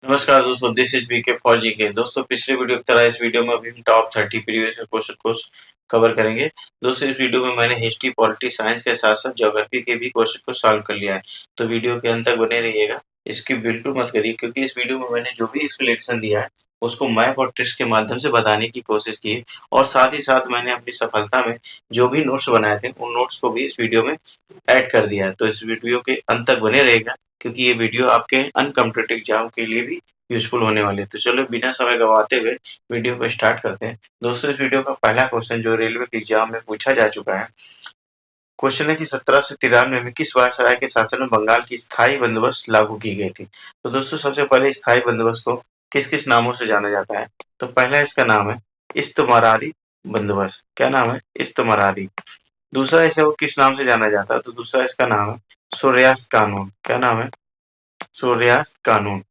नमस्कार दोस्तों, this is BK for GK. दोस्तों, पिछले वीडियो की तरह इस वीडियो में अभी हम टॉप 30 प्रीवियस क्वेश्चन को कवर करेंगे। दोस्तों, इस वीडियो में मैंने हिस्ट्री, पॉलिटी, साइंस के साथ साथ ज्योग्राफी के भी क्वेश्चन को सॉल्व कर लिया है। तो वीडियो के अंत तक बने रहिएगा, स्किप बिल्कुल मत करिए, क्योंकि इस वीडियो में मैंने जो भी एक्सप्लेनेशन दिया है उसको मैप और ट्रिक्स के माध्यम से बताने की कोशिश की है। और साथ ही साथ मैंने अपनी सफलता में जो भी नोट्स बनाए थे उन नोट्स को भी इस वीडियो में ऐड कर दिया है। तो इस वीडियो के अंत तक बने रहेगा, क्योंकि ये वीडियो आपके अनकम्पिटिटिव एग्जाम के लिए भी यूजफुल होने वाले हैं। तो चलो बिना समय गवाते हुए वीडियो को स्टार्ट करते हैं। दोस्तों, इस वीडियो का पहला क्वेश्चन जो रेलवे के एग्जाम में पूछा जा चुका है, क्वेश्चन है कि 1793 में किस वायसराय के शासन में बंगाल की स्थायी बंदोबस्त लागू की गई थी। तो दोस्तों, सबसे पहले स्थायी बंदोबस्त को किस किस नामों से जाना जाता है। तो पहला इसका नाम है इस्तमारारी बंदोबस्त। क्या नाम है? इस्तमारारी। दूसरा इसे वो किस नाम से जाना जाता है? तो दूसरा इसका नाम है सूर्यास्त कानून। क्या नाम है? सूर्यास्त कानून।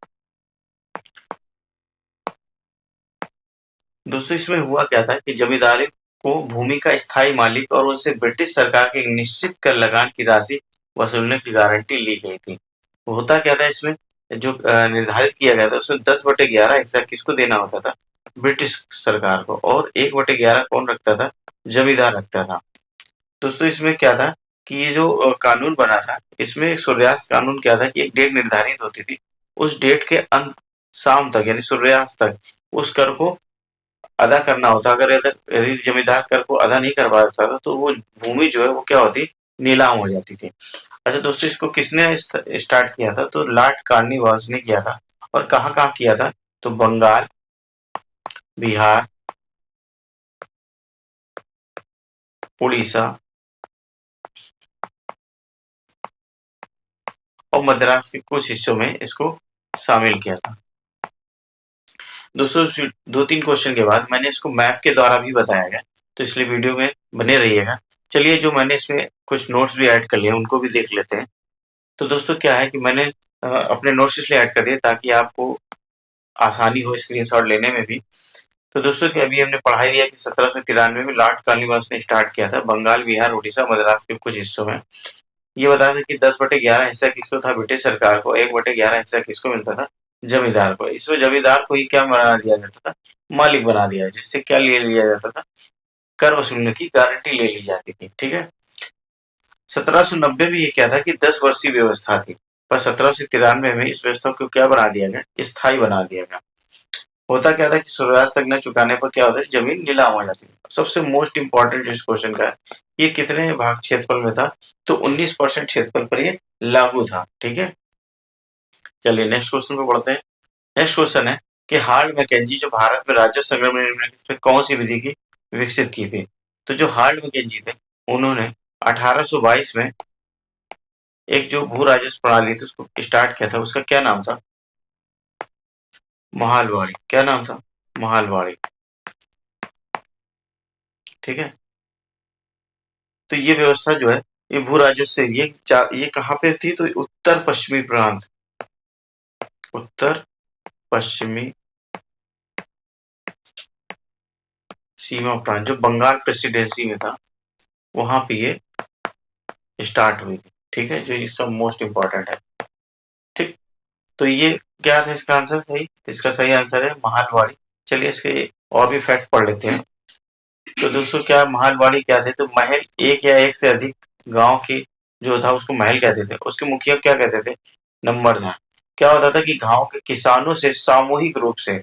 दोस्तों, इसमें हुआ क्या था कि जमींदारी को भूमि का स्थायी मालिक और उनसे ब्रिटिश सरकार के निश्चित कर लगान की राशि वसूलने की गारंटी ली गई थी। होता क्या था इसमें, जो निर्धारित किया गया था उसमें 10/11 हिस्सा किसको देना होता था? ब्रिटिश सरकार को। और 1/11 कौन रखता था? जमींदार रखता था। दोस्तों, इसमें क्या था कि ये जो कानून बना था, इसमें सूर्यास्त कानून क्या था कि एक डेट निर्धारित होती थी, उस डेट के अंत शाम तक यानी सूर्यास्त तक उस कर को अदा करना होता। अगर यदि जमींदार कर को अदा नहीं कर पाता था तो वो भूमि जो है वो क्या होती, नीलाम हो जाती थी। अच्छा दोस्तों, इसको किसने स्टार्ट किया था? तो लॉर्ड कार्नवालिस ने किया था। और कहाँ कहाँ किया था? तो बंगाल, बिहार, उड़ीसा और मद्रास के कुछ हिस्सों में इसको शामिल किया था। दोस्तों, 2-3 क्वेश्चन के बाद मैंने इसको मैप के द्वारा भी बताया गया, तो इसलिए वीडियो में बने रहिएगा। चलिए, जो मैंने इसमें कुछ नोट्स भी ऐड कर लिए उनको भी देख लेते हैं। तो दोस्तों, क्या है कि मैंने अपने नोट्स इसलिए ऐड कर दिए ताकि आपको आसानी हो स्क्रीनशॉट लेने में भी। तो दोस्तों, कि अभी हमने पढ़ाई लिया कि 1793 में लॉर्ड कार्नवालिस ने स्टार्ट किया था बंगाल, बिहार, उड़ीसा, मद्रास के कुछ हिस्सों में। ये बताया था कि 10/11 हिस्सा किसको था? ब्रिटिश सरकार को। 1/11 हिस्सा किसको मिलता था? जमींदार को। इसमें जमींदार को ही क्या बना दिया जाता था? मालिक बना दिया, जिससे क्या ले लिया जाता था? कर वसूलने की गारंटी ले ली जाती थी। ठीक है। 1790 में ये क्या था कि 10 वर्षीय व्यवस्था थी, पर 1793 में इस व्यवस्था को क्या बना दिया गया? स्थायी बना दिया गया। होता क्या था कि सूर्यास्त तक न चुकाने पर क्या होता है? जमीन नीलाम हो जाती है। सबसे मोस्ट इंपॉर्टेंट इस क्वेश्चन का है, ये कितने भाग क्षेत्रफल में था? तो 19% क्षेत्रफल पर ये लागू था। ठीक है। चलिए नेक्स्ट क्वेश्चन पे बढ़ते हैं। नेक्स्ट क्वेश्चन है कि हार्ड मैकेंजी जो भारत में राज्य संग्रह में कौन सी विधि की विकसित की थी? तो जो हार्ड मैकेंजी थे उन्होंने 1822 में एक जो भू राजस्व प्रणाली थी उसको स्टार्ट किया था। उसका क्या नाम था? महालवाड़ी। क्या नाम था? महालवाड़ी। ठीक है। तो ये व्यवस्था जो है ये भू राजस्व से ये कहाँ पे थी? तो उत्तर पश्चिमी प्रांत, उत्तर पश्चिमी सीमा प्रांत जो बंगाल प्रेसिडेंसी में था, वहां पे ये स्टार्ट हुई थी। ठीक है, जो ये सब मोस्ट इंपॉर्टेंट है। ठीक। तो ये क्या था इसका आंसर? सही, इसका सही आंसर है महालवाड़ी। चलिए इसके और भी फैक्ट पढ़ लेते हैं। तो दोस्तों, क्या महालवाड़ी क्या थे? तो महल, एक या एक से अधिक गांव की जो था उसको महल कहते थे। उसके मुखिया क्या कहते थे? नंबरदार। क्या होता था कि गांव के किसानों से सामूहिक रूप से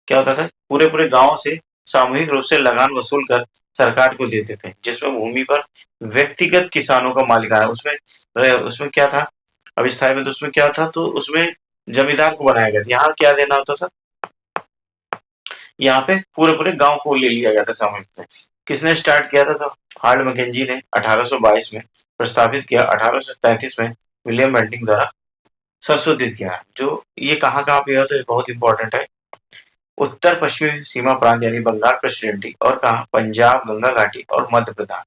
क्या होता था? पूरे पूरे गांव से सामूहिक रूप से लगान वसूल कर सरकार को देते थे, जिसमें भूमि पर व्यक्तिगत किसानों का मालिकाना उसमें उसमें क्या था? अब स्थायी में तो उसमें क्या था? तो उसमें जमींदार को बनाया गया था। यहाँ क्या देना होता था? यहाँ पे पूरे पूरे गांव को ले लिया गया था सामूहिक में। किसने स्टार्ट किया था? तो हार्ड मैकेंजी ने 1822 में प्रस्तावित किया। 1833 में विलियम बेंटिंग द्वारा संशोधित किया। जो ये कहाँ कहाँ पे है तो ये बहुत इंपॉर्टेंट है। उत्तर पश्चिमी सीमा प्रांत यानी बंगाल प्रेसिडेंटी और कहा पंजाब, गंगा घाटी और मध्य प्रदेश।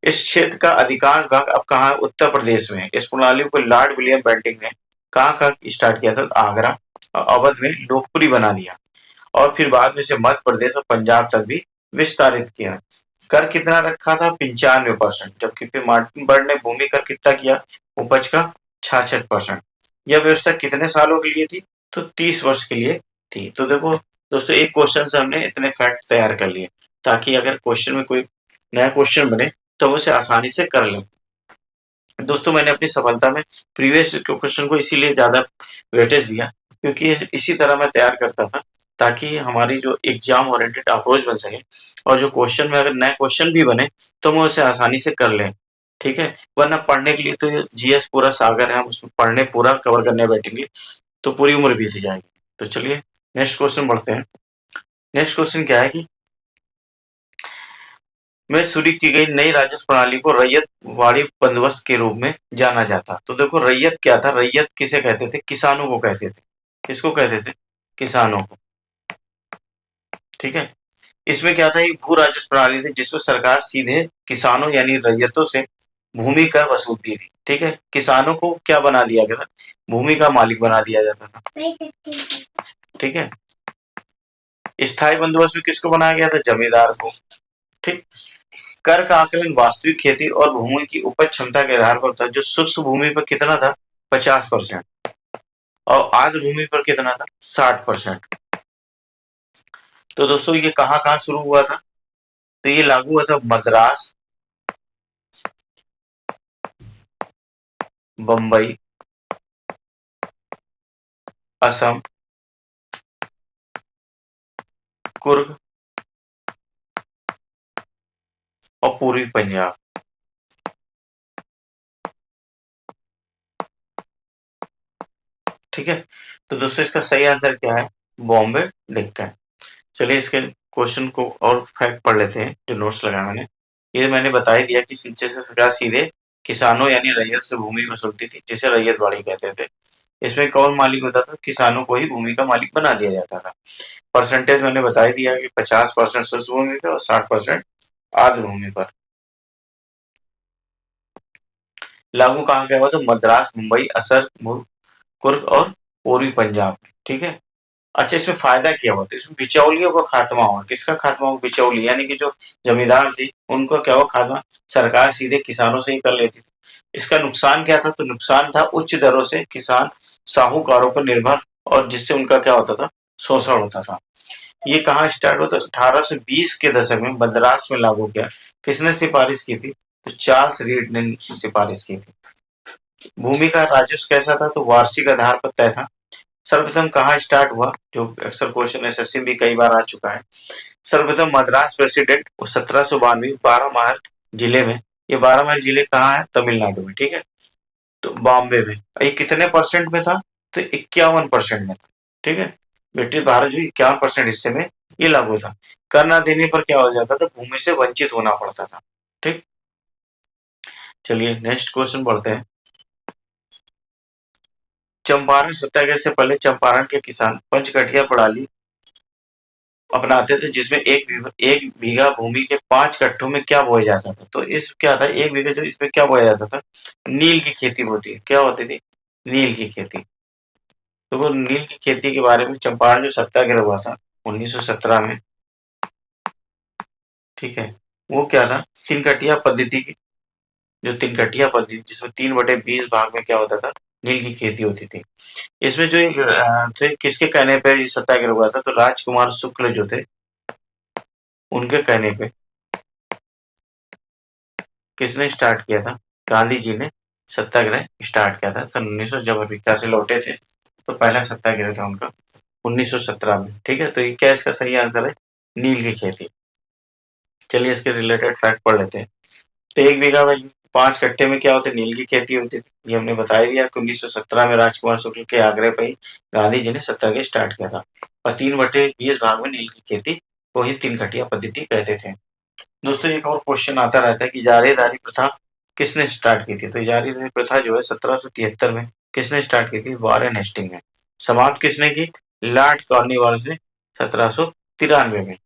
इस क्षेत्र का अधिकांश भाग अब कहाँ है? उत्तर प्रदेश में है। इस प्रणाली को लॉर्ड विलियम बेंटिंग ने कहाँ कहाँ स्टार्ट किया था? आगरा और अवध में लोकप्रिय बना दिया, और फिर बाद में से मध्य प्रदेश और पंजाब तक भी विस्तारित किया। कर कितना रखा था? 95%, जबकि फिर मार्टिन बर्ड ने भूमि कर कितना किया? उपज का 66%। यह व्यवस्था कितने सालों के लिए थी? तो 30 वर्ष के लिए थी। तो देखो दोस्तों, एक क्वेश्चन से हमने इतने फैक्ट तैयार कर लिए, ताकि अगर क्वेश्चन में कोई नया क्वेश्चन बने तो हम उसे आसानी से कर लें। दोस्तों, मैंने अपनी सफलता में प्रीवियस क्वेश्चन को इसीलिए ज़्यादा वेटेज दिया, क्योंकि इसी तरह मैं तैयार करता था, ताकि हमारी जो एग्ज़ाम ओरिएंटेड अप्रोच बन सके, और जो क्वेश्चन में अगर नए क्वेश्चन भी बने, तो हम उसे आसानी से कर लें, ठीक है? वरना पढ़ने के लिए तो ये जीएस पूरा सागर है, हम उसमें पढ़ने पूरा कवर करने बैठेंगे, तो पूरी उम्र बीत जाएगी। तो चलिए नेक्स्ट क्वेश्चन बढ़ते हैं। नेक्स्ट क्वेश्चन क्या है कि में शुरू की गई नई राजस्व प्रणाली को रैयतवाड़ी बंदोबस्त के रूप में जाना जाता। तो देखो, रैयत क्या था? रैयत किसे कहते थे? किसानों को कहते थे। किसको कहते थे? किसानों को, ठीक है। इसमें क्या था? एक भू राजस्व प्रणाली थी, जिसमें सरकार सीधे किसानों यानी रैयतों से भूमि कर वसूलती थी, ठीक है। किसानों को क्या बना दिया गया था? भूमि का मालिक बना दिया जाता था, ठीक है। स्थायी बंदोबस्त में किसको बनाया गया था? जमींदार को, ठीक। कर का आकलन वास्तविक खेती और भूमि की उपज क्षमता के आधार पर होता है। जो शुष्क भूमि पर कितना था? 50%, और आर्द्र भूमि पर कितना था? 60%। तो दोस्तों, ये कहाँ कहाँ शुरू हुआ था? तो ये लागू हुआ था मद्रास, बंबई, असम, कुर्ग और पूर्वी पंजाब, ठीक है। तो दोस्तों, इसका सही आंसर क्या है? बॉम्बे डेक्कन। चलिए इसके क्वेश्चन को और फैक्ट पढ़ लेते हैं, जो नोट्स लगाए मैंने। ये मैंने बता ही दिया कि सिंचाई से सरकार सीधे किसानों यानी रैयत से भूमि वसूलती थी, जिसे रैयतवाड़ी कहते थे। इसमें कौन मालिक होता था? किसानों को ही भूमि का मालिक बना दिया जाता था। परसेंटेज मैंने बता ही दिया कि 50% शुष्क भूमि पे और 60% आर्द्र भूमि पर। लागू कहाँ किया हुआ? तो मद्रास, मुंबई, असर, कुर्ग और पूर्वी पंजाब, ठीक है। अच्छा, इसमें फायदा क्या हुआ? तो इसमें बिचौलियों का खात्मा हुआ। किसका खात्मा हुआ? बिचौली यानी कि जो जमींदार थे, उनको क्या हुआ खात्मा? सरकार सीधे किसानों से ही कर लेती थी। इसका नुकसान क्या था? तो नुकसान था उच्च दरों से किसान साहूकारों पर निर्भर, और जिससे उनका क्या होता था? शोषण होता था। ये कहाँ स्टार्ट होता? 1820 के दशक में मद्रास में लागू किया। किसने सिफारिश की थी? तो चार्ल्स रीड ने सिफारिश की थी। भूमि का राजस्व कैसा था? तो वार्षिक आधार पर तय था। सर्वप्रथम कहाँ स्टार्ट हुआ? जो अक्सर क्वेश्चन एसएससी भी कई बार आ चुका है। सर्वप्रथम मद्रास प्रेसिडेंट 1792 12 माइल जिले में। ये 12 माइल जिले कहाँ है? तमिलनाडु में, ठीक है। तो बॉम्बे में। ये कितने परसेंट में था? तो 51% में था, ठीक है। ब्रिटिश भारत जो 51% हिस्से में ये लागू था। कर न देने पर क्या हो जाता था? भूमि से वंचित होना पड़ता था, ठीक। चलिए नेक्स्ट क्वेश्चन बढ़ते हैं। चंपारण सत्याग्रह से पहले चंपारण के किसान पंचकठिया प्रणाली अपनाते थे, जिसमें एक बीघा भूमि के 5 कट्ठों में क्या बोया जाता था? तो इस क्या था? एक बीघा जो इसमें क्या बोया जाता था? नील की खेती होती है। क्या होती थी? नील की खेती। तो वो नील की खेती के बारे में चंपारण जो सत्याग्रह हुआ था 1917 में, ठीक है, वो क्या था? तीन कटिया पद्धति की, जो तीन कटिया पद्धति जिसमें 3/20 भाग में क्या होता था? नील की खेती होती थी। इसमें जो थे, किसके कहने पे ये सत्याग्रह हुआ था? तो राजकुमार शुक्ल जो थे, उनके कहने पे किसने स्टार्ट किया था? गांधी जी ने सत्याग्रह स्टार्ट किया था सन 1900, जब अमेरिका से लौटे थे, तो पहला सत्याग्रह था उनका 1917 में, ठीक है। तो ये क्या इसका सही आंसर है? नील की खेती। चलिए इसके रिलेटेड फैक्ट पढ़ लेते हैं। तो एक बीघा में 5 कट्टे में क्या होते? नील की खेती होती थी। ये हमने बता ही दिया कि 1917 में राजकुमार शुक्ल के आग्रह पर ही गांधी जी ने सत्याग्रह स्टार्ट किया था, और 3/20 भाग में नील की खेती को ही तीन कटिया पद्धति कहते थे। दोस्तों, एक और क्वेश्चन आता रहता है कि जारीदारी प्रथा किसने स्टार्ट की थी? तो जारीदारी प्रथा जो है 1773 में किसने स्टार्ट की थी? वॉरेन हेस्टिंग ने। समाप्त किसने की? लॉर्ड कॉर्नवालिस ने 1793 में।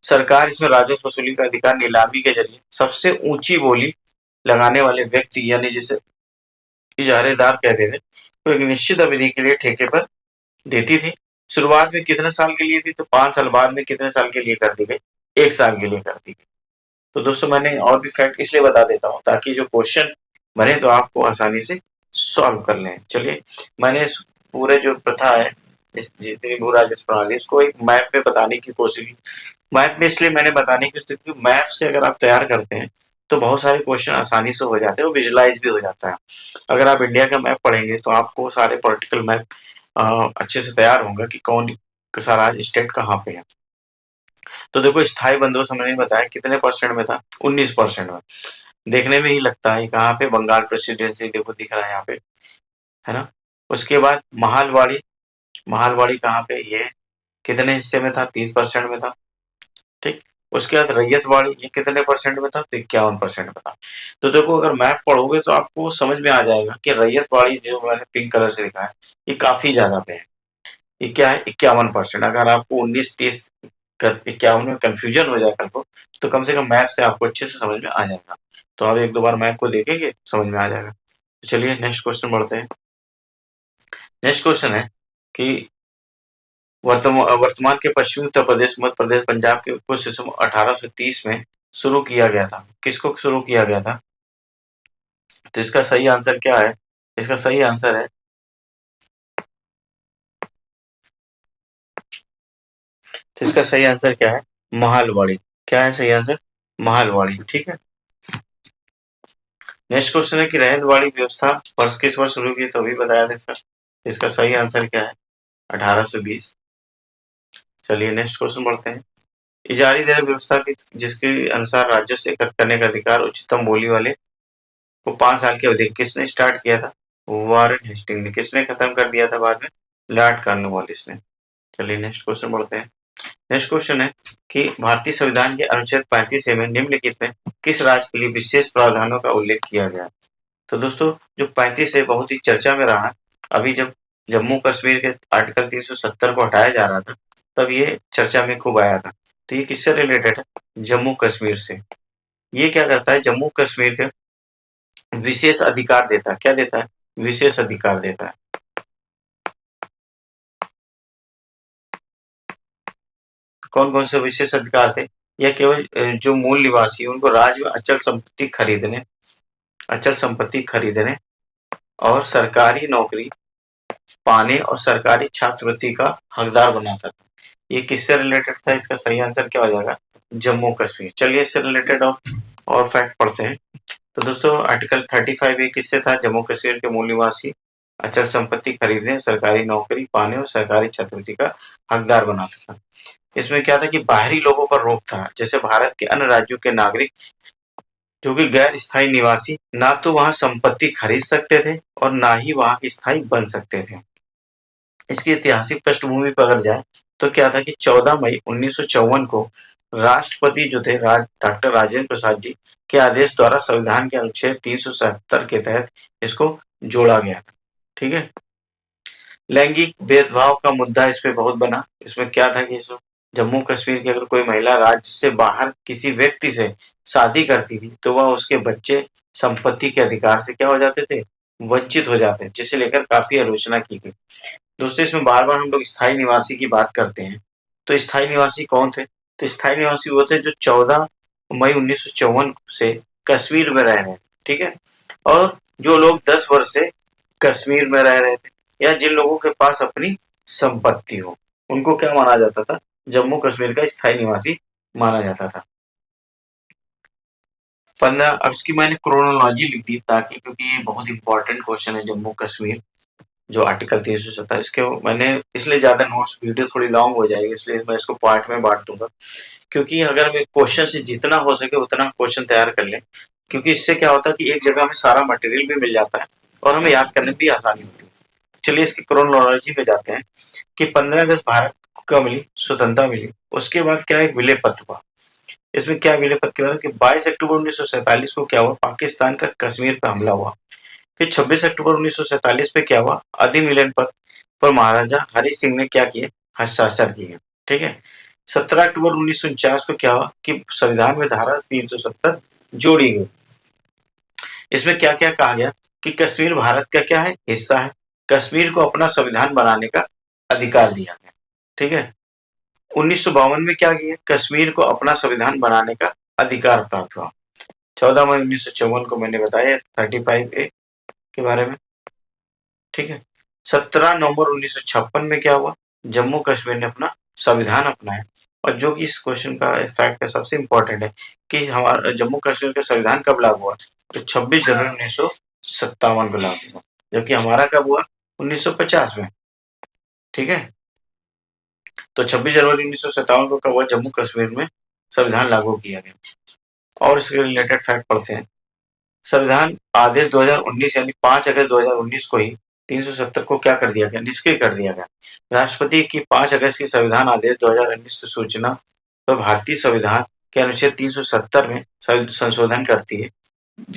सरकार इसमें राजस्व वसूली का अधिकार नीलामी के जरिए सबसे ऊंची बोली लगाने वाले व्यक्ति यानी जिसे इजारेदार कहते थे, तो एक निश्चित अवधि के लिए ठेके पर देती थी। शुरुआत में कितने साल के लिए थी? तो 5 साल। बाद में कितने साल के लिए कर दी गई? 1 साल के लिए कर दी गई। तो दोस्तों, मैंने और भी फैक्ट इसलिए बता देता हूँ ताकि जो क्वेश्चन बने तो आपको आसानी से सॉल्व कर लें। चलिए, मैंने पूरे जो प्रथा है, जितनी भू राजस्व प्रणाली, इसको एक मैप में बताने की कोशिश की। मैप में इसलिए मैंने बताने की कोशिश की, मैप से अगर आप तैयार करते हैं तो बहुत सारे क्वेश्चन आसानी से हो जाते हैं, और विजुलाइज भी हो जाता है। अगर आप इंडिया का मैप पढ़ेंगे तो आपको सारे पॉलिटिकल मैप अच्छे से तैयार होंगे कि कौन सा राज्य स्टेट कहाँ पे है। तो देखो, स्थायी बंदोबस्त हमने बताया कितने परसेंट में था, 19% में। देखने में ही लगता है कहाँ पे, बंगाल प्रेसिडेंसी, देखो दिख रहा है यहाँ पे, है ना। उसके बाद महालवाड़ी, महालवाड़ी कहाँ पे, ये कितने हिस्से में था, 30% में था, ठीक। उसके बाद रैयतवाड़ी, ये कितने परसेंट में था, तो 51% में था। तो देखो, अगर मैप पढ़ोगे तो आपको समझ में आ जाएगा कि रैयतवाड़ी जो मैंने पिंक कलर से लिखा है, ये काफी ज्यादा पे है। ये क्या है, 51%। अगर आपको 19-30 51 में कंफ्यूजन हो जाए कल को, तो कम से कम मैप से आपको अच्छे से समझ में आ जाएगा। तो आप एक दो बार मैप को देखेंगे, समझ में आ जाएगा। तो चलिए नेक्स्ट क्वेश्चन बढ़ते हैं। नेक्स्ट क्वेश्चन है कि वर्तमान के पश्चिमी उत्तर प्रदेश, मध्य प्रदेश, पंजाब के कुछ हिस्सों में 1830 में शुरू किया गया था। किसको शुरू किया गया था? तो इसका सही आंसर क्या है? इसका सही आंसर है, तो इसका सही आंसर क्या है? महालवाड़ी। क्या है सही आंसर? महालवाड़ी, ठीक है। नेक्स्ट क्वेश्चन है कि रैयतवाड़ी व्यवस्था वर्ष किस वर्ष शुरू की, तो अभी बताया था इसका। इसका सही आंसर क्या है? 1820। चलिए नेक्स्ट क्वेश्चन बढ़ते हैं। इजारी दर व्यवस्था की, जिसके अनुसार राजस्व एकत्र करने का अधिकार उच्चतम बोली वाले को 5 साल की अवधि, किसने स्टार्ट किया था? वारेन हेस्टिंग ने। किसने खत्म कर दिया था बाद में? लॉर्ड कॉर्नवालिस ने। चलिए नेक्स्ट क्वेश्चन बढ़ते हैं। नेक्स्ट क्वेश्चन है कि भारतीय संविधान के अनुच्छेद 35 में निम्नलिखित में किस राज्य के लिए विशेष प्रावधानों का उल्लेख किया गया? तो दोस्तों, जो 35 है बहुत ही चर्चा में रहा। अभी जब जम्मू कश्मीर के आर्टिकल 370 को हटाया जा रहा था, तब ये चर्चा में खूब आया था। तो ये किससे रिलेटेड है? जम्मू कश्मीर से। ये क्या करता है? जम्मू कश्मीर के विशेष अधिकार देता है। क्या देता है? विशेष अधिकार देता है। कौन कौन से विशेष अधिकार थे? यह केवल जो मूल निवासी है, उनको राज्य में अचल संपत्ति खरीदने और सरकारी नौकरी पाने और सरकारी छात्रवृत्ति का हकदार बनाता था। ये किससे रिलेटेड था? इसका सही आंसर क्या हो जाएगा? जम्मू कश्मीर। चलिए इससे रिलेटेड और फैक्ट पढ़ते हैं। तो दोस्तों, आर्टिकल 35 ये किससे था? जम्मू कश्मीर के मूल निवासी अचल संपत्ति खरीदने, सरकारी नौकरी पाने और सरकारी छात्रवृत्ति का हकदार बनाता था। इसमें क्या था कि बाहरी लोगों पर रोक था, जैसे भारत के अन्य राज्यों के नागरिक जो कि गैर स्थायी निवासी ना तो वहां संपत्ति खरीद सकते थे और ना ही वहां के स्थायी बन सकते थे। इसकी ऐतिहासिक पृष्ठभूमि पर अगर जाए तो क्या था कि 14 मई 1954 को राष्ट्रपति जो थे डॉक्टर राजेंद्र प्रसाद जी के आदेश द्वारा संविधान के अनुच्छेद 377 के तहत इसको जोड़ा गया। ठीक है। लैंगिक भेदभाव का मुद्दा इस पे बहुत बना। इसमें क्या था कि जम्मू कश्मीर की अगर कोई महिला राज्य से बाहर किसी व्यक्ति से शादी करती थी तो वह उसके बच्चे संपत्ति के अधिकार से क्या हो जाते थे? वंचित हो जाते, जिसे लेकर काफी आलोचना की गई। दोस्तों, इसमें बार बार हम लोग स्थायी निवासी की बात करते हैं। तो स्थायी निवासी कौन थे? तो स्थायी निवासी वो थे जो 14 मई 1954 से कश्मीर में रह रहे हैं। ठीक है। और जो लोग 10 वर्ष से कश्मीर में रह रहे थे या जिन लोगों के पास अपनी संपत्ति हो, उनको क्या माना जाता था? जम्मू कश्मीर का स्थायी निवासी माना जाता था। 15, अब इसकी मैंने क्रोनोलॉजी लिख दी ताकि, क्योंकि ये बहुत इंपॉर्टेंट क्वेश्चन है जम्मू कश्मीर, जो आर्टिकल 327 के मैंने इसलिए ज्यादा नोट्स, वीडियो थोड़ी लॉन्ग हो जाएगी इसलिए मैं इसको पार्ट में बांट दूंगा, क्योंकि अगर मैं क्वेश्चन से जितना हो सके उतना क्वेश्चन तैयार कर लें, क्योंकि इससे क्या होता है कि एक जगह में सारा मटेरियल भी मिल जाता है और हमें याद करने में भी आसानी होती है। चलिए इसकी क्रोनोलॉजी पे जाते हैं कि 15 अगस्त भारत को मिली, स्वतंत्रता मिली, उसके बाद क्या एक विलय पत्र हुआ। इसमें क्या विलय पत्र हुआ कि 22 अक्टूबर 1947 को क्या हुआ? पाकिस्तान का कश्मीर पर हमला हुआ। फिर 26 अक्टूबर 1947 पे क्या हुआ? अधिमिलन पत्र पर महाराजा हरि सिंह ने क्या किए? हस्ताक्षर किए। ठीक है। 17 अक्टूबर 1949 को क्या हुआ कि संविधान में धारा 370 जोड़ी गई। इसमें क्या क्या कहा गया कि कश्मीर भारत का क्या है? हिस्सा है। कश्मीर को अपना संविधान बनाने का अधिकार दिया गया। ठीक है। 1952 में क्या किया? कश्मीर को अपना संविधान बनाने का अधिकार प्राप्त हुआ। 14 मई 1954 को मैंने बताया 35A के बारे में। ठीक है। 17 नवंबर 1956 में क्या हुआ, जम्मू कश्मीर ने अपना संविधान अपनाया। और जो कि इस क्वेश्चन का फैक्ट है सबसे इम्पोर्टेंट है कि हमारा जम्मू कश्मीर का संविधान कब लागू हुआ, तो 26 जनवरी 1957 को लागू हुआ, जबकि हमारा कब हुआ 1950 में। ठीक है, तो 26 जनवरी 1957 को कब हुआ, जम्मू कश्मीर में संविधान लागू किया गया। और इसके रिलेटेड फैक्ट पढ़ते हैं। संविधान आदेश 2019 यानी 5 अगस्त 2019 को ही 370 को क्या कर दिया गया, निष्क्रिय कर दिया गया। राष्ट्रपति की 5 अगस्त की संविधान आदेश 2019 की सूचना पर भारतीय संविधान के अनुच्छेद 370 में संशोधन करती है।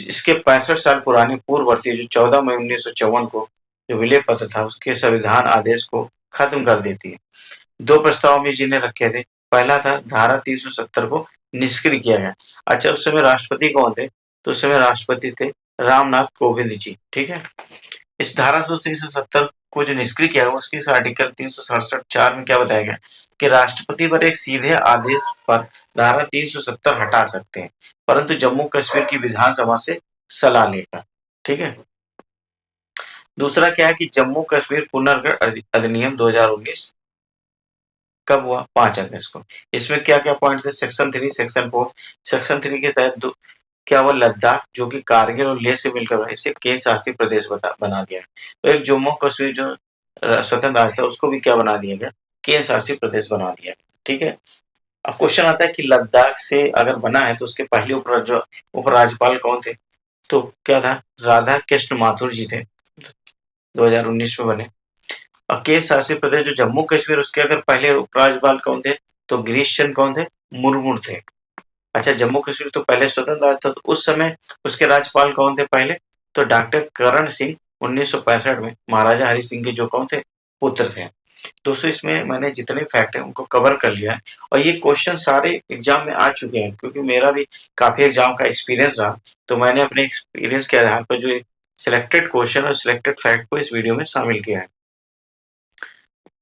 इसके 65 साल पुराने पूर्ववर्ती जो 14 मई 1954 को जो विलय पत्र था उसके संविधान आदेश को खत्म कर देती है। 2 प्रस्ताव में जिन्हें रखे थे, पहला था धारा 370 को निष्क्रिय किया गया। अच्छा, उस समय राष्ट्रपति कौन थे, तो उस समय राष्ट्रपति थे रामनाथ कोविंद जी। ठीक है, इस धारा 370 को जो निष्क्रिय किया गया उसके इस आर्टिकल 367(4) में क्या बताया गया कि राष्ट्रपति पर एक सीधे आदेश पर धारा 370 हटा सकते हैं, परंतु जम्मू कश्मीर की विधानसभा से सलाह लेकर। ठीक है, दूसरा क्या है कि जम्मू कश्मीर पुनर्गठन अधिनियम 2019 कब हुआ, 5 अगस्त को। इसमें क्या क्या पॉइंट थे, सेक्शन 3, सेक्शन 4। सेक्शन 3 के तहत क्या हुआ, लद्दाख जो कि कारगिल और लेह से मिलकर बना, इसे केंद्र शासित प्रदेश बना दिया। तो एक जम्मू कश्मीर जो स्वतंत्र राज्य था उसको भी क्या बना दिया गया, केंद्र शासित प्रदेश बना दिया। ठीक है, अब क्वेश्चन आता है कि लद्दाख से अगर बना है तो उसके पहले उपराज्यपाल कौन थे, तो क्या था, राधा कृष्ण माथुर जी थे, 2019 में बने। और केंद्र शासित प्रदेश जो जम्मू कश्मीर उसके अगर पहले उपराज्यपाल कौन थे, तो गिरीश चंद्र कौन थे, मुर्मू थे। अच्छा, जम्मू कश्मीर तो पहले स्वतंत्र राज्य था, तो उस समय उसके राज्यपाल कौन थे पहले, तो डॉक्टर करण सिंह 1965 में महाराजा हरि सिंह के जो कौन थे, पुत्र थे। दोस्तों, इसमें मैंने जितने फैक्ट हैं उनको कवर कर लिया है और ये क्वेश्चन सारे एग्जाम में आ चुके हैं, क्योंकि मेरा भी काफी एग्जाम का एक्सपीरियंस रहा, तो मैंने अपने एक्सपीरियंस के आधार पर जो सिलेक्टेड क्वेश्चन और सिलेक्टेड फैक्ट को इस वीडियो में शामिल किया है।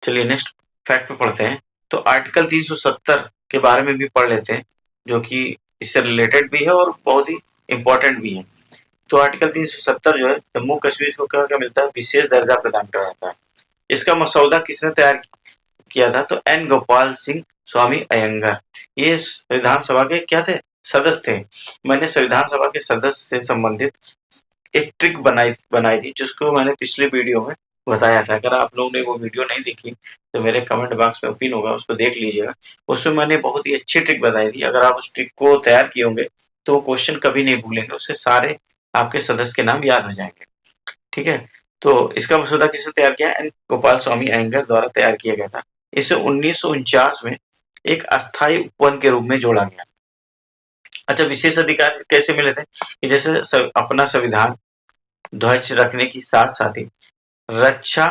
चलिए नेक्स्ट फैक्ट पे पढ़ते हैं। तो आर्टिकल 370 के बारे में भी पढ़ लेते हैं, जो कि इससे रिलेटेड भी है और बहुत ही इंपॉर्टेंट भी है। तो आर्टिकल 370 जो है, जम्मू कश्मीर को क्या क्या मिलता है, विशेष दर्जा प्रदान करा जाता है। इसका मसौदा किसने तैयार किया था, तो एन गोपाल सिंह स्वामी अयंगर। ये संविधान सभा के क्या थे, सदस्य थे। मैंने संविधान सभा के सदस्य से संबंधित एक ट्रिक बनाई थी, जिसको मैंने पिछले वीडियो में बताया था। अगर आप लोगों ने वो वीडियो नहीं देखी तो मेरे कमेंट बॉक्स में पिन होगा, उसको देख लीजिएगा। उसमें मैंने बहुत ही अच्छी ट्रिक बताई थी। अगर आप उस ट्रिक को तैयार किए होंगे तो वो क्वेश्चन कभी नहीं भूलेंगे, उससे सारे आपके सदस्य के नाम याद हो जाएंगे। ठीक है, तो इसका मसौदा किसने तैयार किया, एन गोपाल स्वामी अयंगर द्वारा तैयार किया गया था। इसे 1949 में एक अस्थायी उपवन के रूप में जोड़ा गया। अच्छा, विशेष अधिकार कैसे मिले थे कि जैसे अपना संविधान ध्वज रखने की साथ साथ ही रक्षा,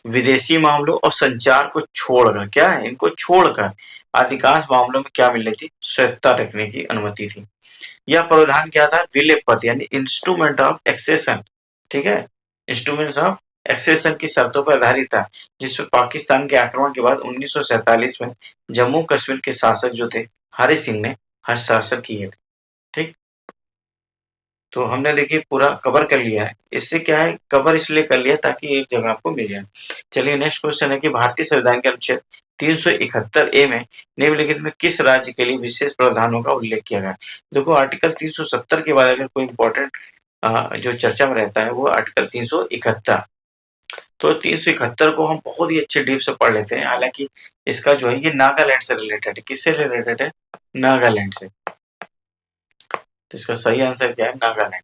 विदेशी मामलों और संचार को छोड़कर, क्या है, इनको छोड़कर अधिकांश मामलों में क्या मिल रही थी, स्वतंत्रता रखने की अनुमति थी। यह प्रावधान क्या था, विलय पत्र यानी इंस्ट्रूमेंट ऑफ एक्सेशन। ठीक है, इंस्ट्रूमेंट ऑफ एक्सेशन की शर्तों पर आधारित था, जिसमें पाकिस्तान के आक्रमण के बाद 1947 में जम्मू कश्मीर के शासक जो थे हरि सिंह ने हस्ताक्षर किए थे। ठीक, तो हमने देखिए पूरा कवर कर लिया है। इससे क्या है, कवर इसलिए कर लिया ताकि एक जगह आपको मिल जाए। चलिए नेक्स्ट क्वेश्चन है कि भारतीय संविधान के अनुच्छेद 371 में निम्नलिखित में किस राज्य के लिए विशेष प्रावधानों का उल्लेख किया गया है। देखो, आर्टिकल 370 के बाद अगर कोई इंपॉर्टेंट जो चर्चा में रहता है वो आर्टिकल 371। तो 371 को हम बहुत ही अच्छे डीप से पढ़ लेते हैं। हालांकि इसका जो है ये नागालैंड से रिलेटेड है। किससे रिलेटेड है, नागालैंड से। तो इसका सही आंसर क्या है, नागालैंड।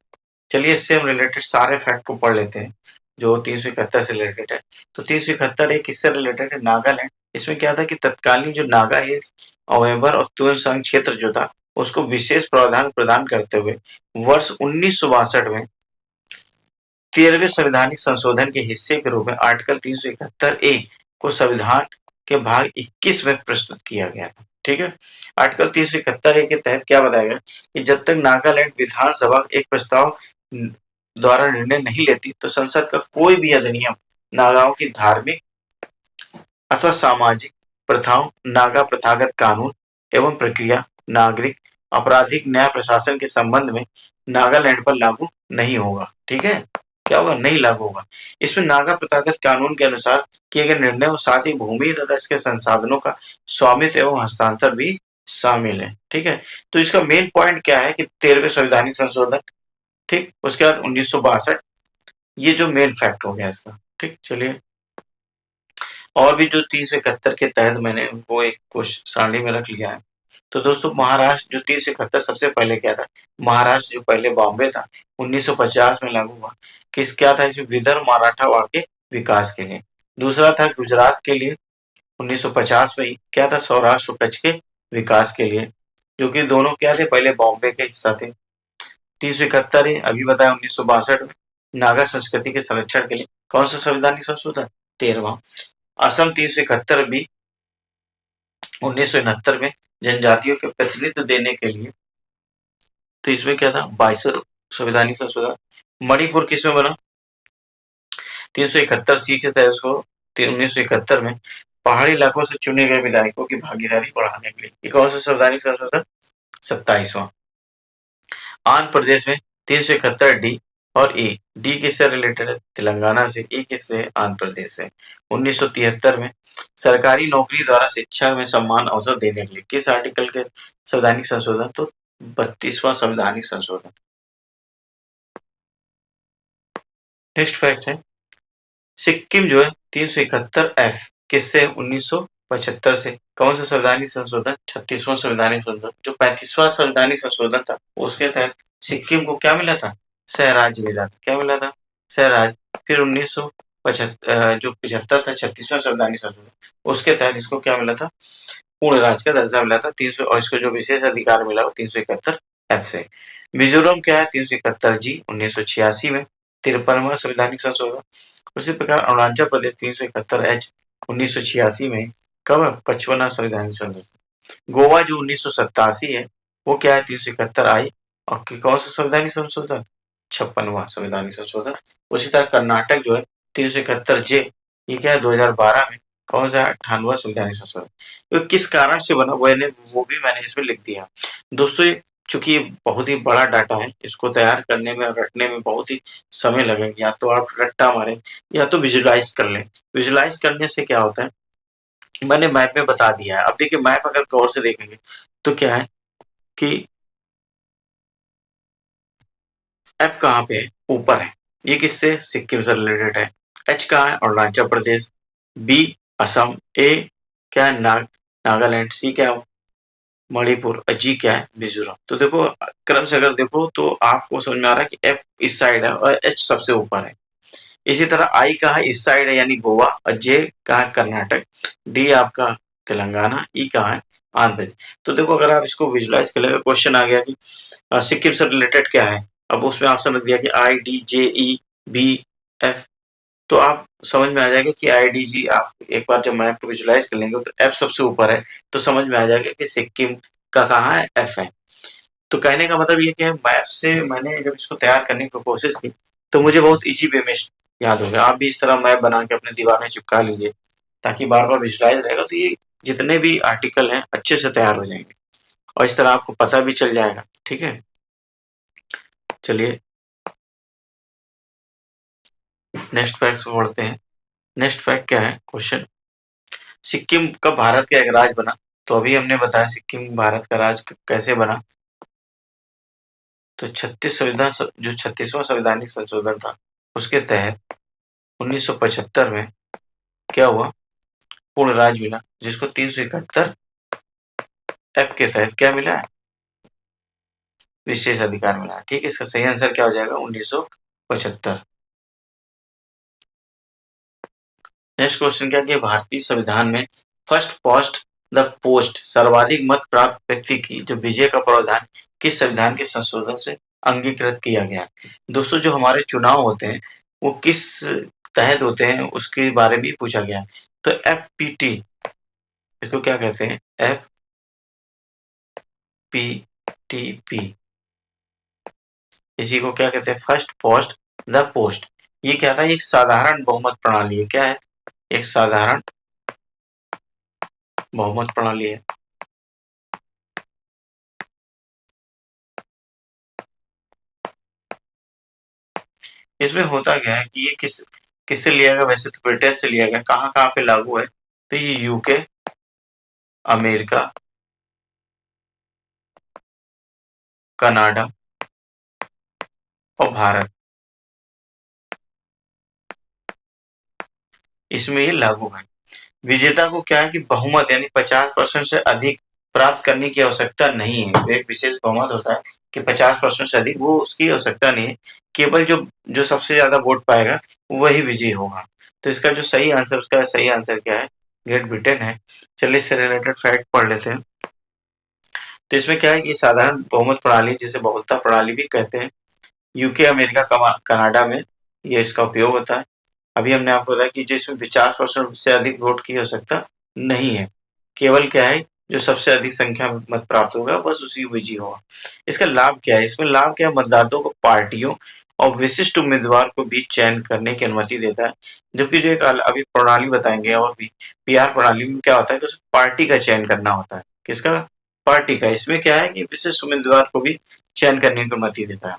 चलिए इससे हम रिलेटेड सारे फैक्ट को पढ़ लेते हैं जो 371 से रिलेटेड है। तो 371 एक किससे रिलेटेड है, नागालैंड। इसमें क्या था कि तत्कालीन जो नागा हिल्स अवेबर और तुएल संघ क्षेत्र जो था उसको विशेष प्रावधान प्रदान करते हुए वर्ष 1962 में 13वें संवैधानिक संशोधन के हिस्से के रूप में आर्टिकल 371 को संविधान के भाग 21 में प्रस्तुत किया गया था। ठीक है, आर्टिकल 371 के तहत क्या बताया गया कि जब तक नागालैंड विधानसभा एक प्रस्ताव द्वारा निर्णय नहीं लेती तो संसद का कोई भी अधिनियम नागाओं की धार्मिक अथवा सामाजिक प्रथाओं, नागा प्रथागत कानून एवं प्रक्रिया, नागरिक आपराधिक न्याय प्रशासन के संबंध में नागालैंड पर लागू नहीं होगा। ठीक है, क्या होगा, नहीं लागू होगा। इसमें नागा प्रथागत कानून के अनुसार किए गए निर्णय और साथ ही भूमि तथा इसके संसाधनों का स्वामित्व एवं हस्तांतर भी शामिल है। ठीक है, तो इसका मेन पॉइंट क्या है कि 13वें संवैधानिक संशोधन, ठीक, उसके बाद 1962, ये जो मेन फैक्ट हो गया इसका। ठीक, चलिए, और भी जो 371 के तहत मैंने वो एक कुछ सारणी में रख लिया है। तो दोस्तों महाराष्ट्र जो 371 सबसे पहले क्या था, महाराष्ट्र जो पहले बॉम्बे था 1950 में लागू हुआ। किस क्या था इसमें, विदर्भ मराठावाड़ के विकास के लिए। दूसरा था गुजरात के लिए 1950 में ही क्या था, सौराष्ट्र कच्छ के विकास के लिए, जो कि दोनों क्या थे, पहले बॉम्बे के हिस्सा थे। 371 है अभी बताया 1962 में, नागा संस्कृति के संरक्षण के लिए। कौन सा संवैधानिक संशोधन, 13वां। असम 371 भी 1969 में जनजातियों के प्रतिनिधित्व देने के लिए। तो इसमें क्या था, 22वां संवैधानिक संशोधन। मणिपुर किसमें बना, 371 सी के तहत उसको 1971 में पहाड़ी इलाकों से चुने गए विधायकों की भागीदारी बढ़ाने के लिए। ये कौन सा संवैधानिक संशोधन, 27वां। आंध्र प्रदेश में 371 डी और ए। डी किससे रिलेटेड है, तेलंगाना से। ए किससे, आंध्र प्रदेश से। 1973 में सरकारी नौकरी द्वारा शिक्षा में समान अवसर देने के लिए। किस आर्टिकल के संवैधानिक संशोधन, तो 32वां संवैधानिक संशोधन। नेक्स्ट फैक्ट है, सिक्किम जो है 371 एफ किससे, 1975 से। कौन सा संवैधानिक संशोधन, 36वां संवैधानिक संशोधन। जो 35वां संवैधानिक संशोधन था उसके तहत सिक्किम को क्या मिला था, सहराज्य मिला था। क्या मिला था, सहराज्य। फिर 1975 जो 75 था 36वां संवैधानिक संशोधन, उसके तहत इसको क्या मिला था, पूर्ण राज्य का दर्जा मिला था। 300 और इसको जो विशेष अधिकार मिला वो 371 एफ से। मिजोरम क्या है, 371 जी 1986 में, 53वां संवैधानिक संशोधन। उसी प्रकार अरुणाचल प्रदेश 371 एच 1986 में, कब, 55वां संवैधानिक संशोधन। गोवा जो 1987 है वो क्या है, 371 आई और कौन सा संवैधानिक संशोधन, 56वां संवैधानिक संशोधन। उसी तरह कर्नाटक जो है 371 जे, ये क्या है 2012 में, कौन सा, 98वां संवैधानिक संशोधन। तो किस कारण से बना वो भी मैंने इसमें लिख दिया। दोस्तों चूंकि ये बहुत ही बड़ा डाटा है, इसको तैयार करने में और रटने में बहुत ही समय लगेगा। या तो आप रट्टा मारें या तो विजुलाइज कर लें। विजुलाइज करने से क्या होता है, मैंने मैप में बता दिया है। अब देखिए मैप अगर गौर से देखेंगे तो क्या है कि एफ कहाँ पे है, ऊपर है, ये किससे, सिक्किम से रिलेटेड है। एच कहाँ है, अरुणाचल प्रदेश। बी असम। ए क्या है, नागालैंड। सी क्या है, मणिपुर। और जी क्या है, मिजोरम। तो देखो क्रम से अगर देखो तो आपको समझ में आ रहा है कि एफ इस साइड है और एच सबसे ऊपर है। इसी तरह आई कहा इस साइड है यानी गोवा, और जे कहा कर्नाटक, डी आपका तेलंगाना, ई कहा है आंध्र प्रदेश। तो देखो अगर आप इसको विजुलाइज कर लेंगे, क्वेश्चन आ गया कि सिक्किम से रिलेटेड क्या है। अब उसमें ऑप्शन रख दिया कि I D J E B F. तो आप समझ में आ जाएगा कि आई डी जी, आप एक बार जब मैप को विजुलाइज कर लेंगे तो एफ सबसे ऊपर है, तो समझ में आ जाएगा कि सिक्किम का कहाँ है, एफ है। तो कहने का मतलब ये कि मैप से मैंने जब इसको तैयार करने की कोशिश की तो मुझे बहुत इजी वे में याद हो गया। आप भी इस तरह मैप बना के अपने दीवार में चिपका लीजिए ताकि बार बार विजुलाइज रहेगा, तो ये जितने भी आर्टिकल हैं अच्छे से तैयार हो जाएंगे और इस तरह आपको पता भी चल जाएगा। ठीक है, चलिए नेक्स्ट फैक्ट पढ़ते हैं। नेक्स्ट फैक्ट क्या है, क्वेश्चन, सिक्किम कब भारत का एक राज्य बना। तो अभी हमने बताया सिक्किम भारत का राज्य कैसे बना। तो 36वां संवैधानिक संशोधन था उसके तहत 1975 में क्या हुआ, पूर्ण राज्य मिला, जिसको 371 एफ के तहत क्या मिला है, विशेष अधिकार मिला। ठीक है, इसका सही आंसर क्या हो जाएगा, 1975। नेक्स्ट क्वेश्चन क्या कि भारतीय संविधान में फर्स्ट पास्ट द पोस्ट सर्वाधिक मत प्राप्त व्यक्ति की जो विजय का प्रावधान किस संविधान के संशोधन से अंगीकृत किया गया। दोस्तों जो हमारे चुनाव होते हैं वो किस तहत होते हैं उसके बारे में पूछा गया। तो एफपीटी, इसको क्या कहते हैं, एफ पी टी पी, इसी को क्या कहते हैं, फर्स्ट पोस्ट द पोस्ट। ये क्या था, एक साधारण बहुमत प्रणाली है। क्या है, एक साधारण बहुमत प्रणाली है। इसमें होता क्या है कि ये किससे लिया गया, वैसे तो ब्रिटेन से लिया गया। कहाँ कहाँ पे लागू है, तो ये यूके, अमेरिका, कनाडा और भारत, इसमें ये लागू है। विजेता को क्या है कि बहुमत यानी 50% से अधिक प्राप्त करने की आवश्यकता नहीं है। तो एक विशेष बहुमत होता है कि 50% से अधिक, वो उसकी आवश्यकता नहीं है। केवल जो जो सबसे ज्यादा वोट पाएगा वही विजयी होगा। तो इसका जो सही आंसर, उसका सही आंसर क्या है, ग्रेट ब्रिटेन है। चलिए इससे रिलेटेड फैक्ट पढ़ लेते हैं। तो इसमें क्या है कि साधारण बहुमत प्रणाली, जिसे बहुमत प्रणाली भी कहते हैं, यूके, अमेरिका, कनाडा में ये इसका उपयोग होता है। अभी हमने आपको बताया कि जिसमें 50% से अधिक वोट की आवश्यकता नहीं है, केवल क्या है, जो सबसे अधिक संख्या में मत प्राप्त होगा बस उसी विजयी होगा। इसका लाभ क्या है, इसमें लाभ क्या है, मतदाताओं को पार्टियों और विशिष्ट उम्मीदवार को भी चयन करने की अनुमति देता है। जबकि जो एक अभी प्रणाली बताएंगे और भी, पीआर प्रणाली में क्या होता है कि उस पार्टी का चयन करना होता है। किसका, पार्टी का। इसमें क्या है कि विशिष्ट उम्मीदवार को भी चयन करने की अनुमति देता है।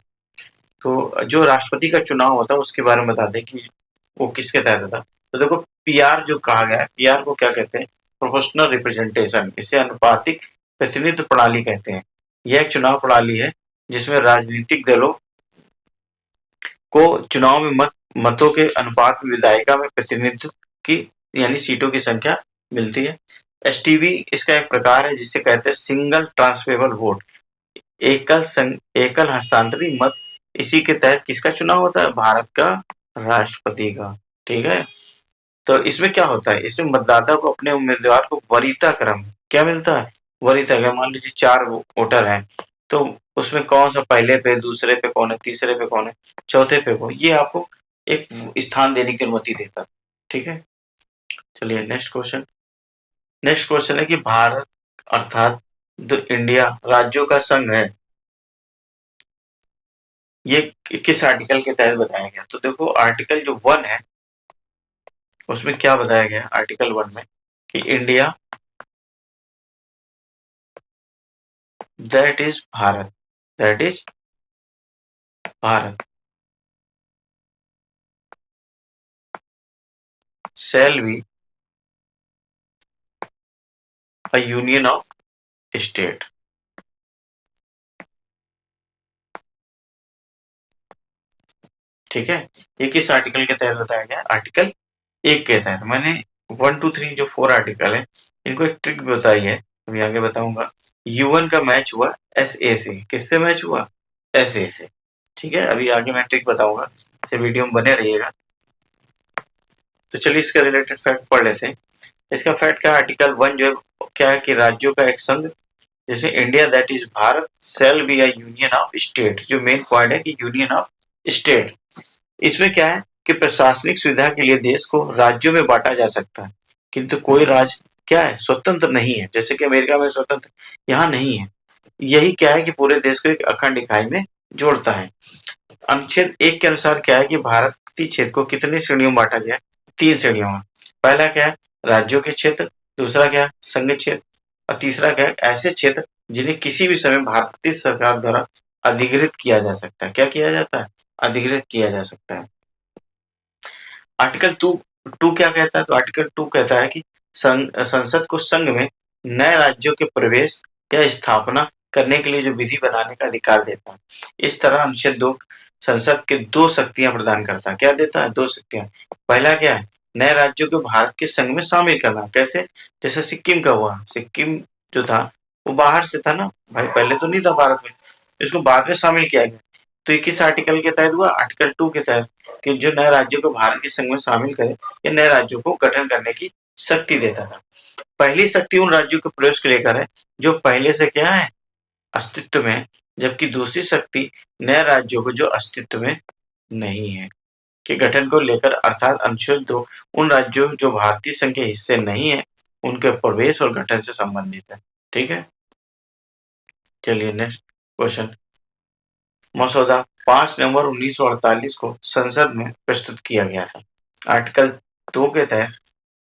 तो जो राष्ट्रपति का चुनाव होता है उसके बारे में बता दें कि वो किसके तहत होता है। तो देखो, पीआर जो कहा गया है, पीआर को क्या कहते हैं, प्रोपोर्शनल रिप्रेजेंटेशन, इसे अनुपातिक प्रतिनिधित्व प्रणाली कहते हैं। यह एक चुनाव प्रणाली है जिसमें राजनीतिक दलों को चुनाव में मतों के अनुपात में विधायिका में प्रतिनिधित्व की यानी सीटों की संख्या मिलती है। एसटीवी इसका एक प्रकार है जिसे कहते हैं सिंगल ट्रांसफरेबल वोट, एकल हस्तांतरित मत। इसी के तहत किसका चुनाव होता है, भारत का राष्ट्रपति का। ठीक है। तो इसमें क्या होता है, इसमें मतदाता को अपने उम्मीदवार को वरीयता क्रम क्या मिलता है, वरीयता क्रम। मान लीजिए 4 वोटर हैं, तो उसमें कौन सा पहले पे, दूसरे पे कौन है, तीसरे पे कौन है, चौथे पे कौन, ये आपको एक स्थान देने की अनुमति देता है। ठीक है। चलिए नेक्स्ट क्वेश्चन है कि भारत अर्थात जो इंडिया राज्यों का संघ है, ये किस आर्टिकल के तहत बताया गया। तो देखो, आर्टिकल जो 1 है उसमें क्या बताया गया, आर्टिकल 1 में कि India that is Bharat, that is Bharat shall be a union of state। ठीक है। ये किस आर्टिकल के तहत बताया गया, आर्टिकल 1 के तहत। मैंने 1 2 3 जो 4 आर्टिकल है, इनको एक ट्रिक बताई है, अभी आगे बताऊंगा। U1 का मैच हुआ SA से, किससे मैच हुआ, SA से। ठीक है, अभी आगे मैं ट्रिक बताऊंगा, इसे वीडियो में बने रहिएगा। तो चलिए इसके रिलेटेड फैक्ट पढ़ लेते हैं। इसका फैक्ट क्या है, आर्टिकल 1 जो है क्या है कि राज्यों का एक संघ, जैसे India that is Bharat shall be a union of state. जो मेन पॉइंट है कि यूनियन ऑफ स्टेट। इसमें क्या है कि प्रशासनिक सुविधा के लिए देश को राज्यों में बांटा जा सकता है, किंतु कोई राज्य क्या है, स्वतंत्र नहीं है। जैसे कि अमेरिका में स्वतंत्र, यहाँ नहीं है। यही क्या है कि पूरे देश को एक अखंड इकाई में जोड़ता है। अनुच्छेद 1 के अनुसार क्या है कि भारतीय क्षेत्र को कितनी श्रेणियों में बांटा गया है, 3 श्रेणियों में। पहला क्या है, राज्यों के क्षेत्र। दूसरा क्या है, संघ क्षेत्र। और तीसरा क्या है, ऐसे क्षेत्र जिन्हें किसी भी समय भारतीय सरकार द्वारा अधिग्रहित किया जा सकता है। क्या किया जाता है, अधिग्रहित किया जा सकता है। आर्टिकल 2 क्या कहता है, तो आर्टिकल 2 कहता है कि संसद को संघ में नए राज्यों के प्रवेश या स्थापना करने के लिए जो विधि बनाने का अधिकार देता है। इस तरह अनुच्छेद 2 संसद के 2 शक्तियां प्रदान करता है। क्या देता है, 2 शक्तियां। पहला क्या है, नए राज्यों को भारत के संघ में शामिल करना। कैसे, जैसे सिक्किम का हुआ, सिक्किम जो था वो बाहर से था ना भाई, पहले तो नहीं था भारत में, इसको बाद में शामिल किया गया। तो ये किस आर्टिकल के तहत हुआ, आर्टिकल 2 के तहत, कि जो नए राज्यों को भारत के संघ में शामिल करे या नए राज्यों को गठन करने की शक्ति देता था। पहली शक्ति उन राज्यों के प्रवेश को लेकर है जो पहले से क्या है, अस्तित्व में, जबकि दूसरी शक्ति नए राज्यों को जो अस्तित्व में नहीं है के गठन को लेकर, अर्थात अनुच्छेद 2 उन राज्यों जो भारतीय संघ के हिस्से नहीं है उनके प्रवेश और गठन से संबंधित है। ठीक है। चलिए नेक्स्ट क्वेश्चन। मसौदा 5 नवंबर 1948 को संसद में प्रस्तुत किया गया था। आर्टिकल 2 के तहत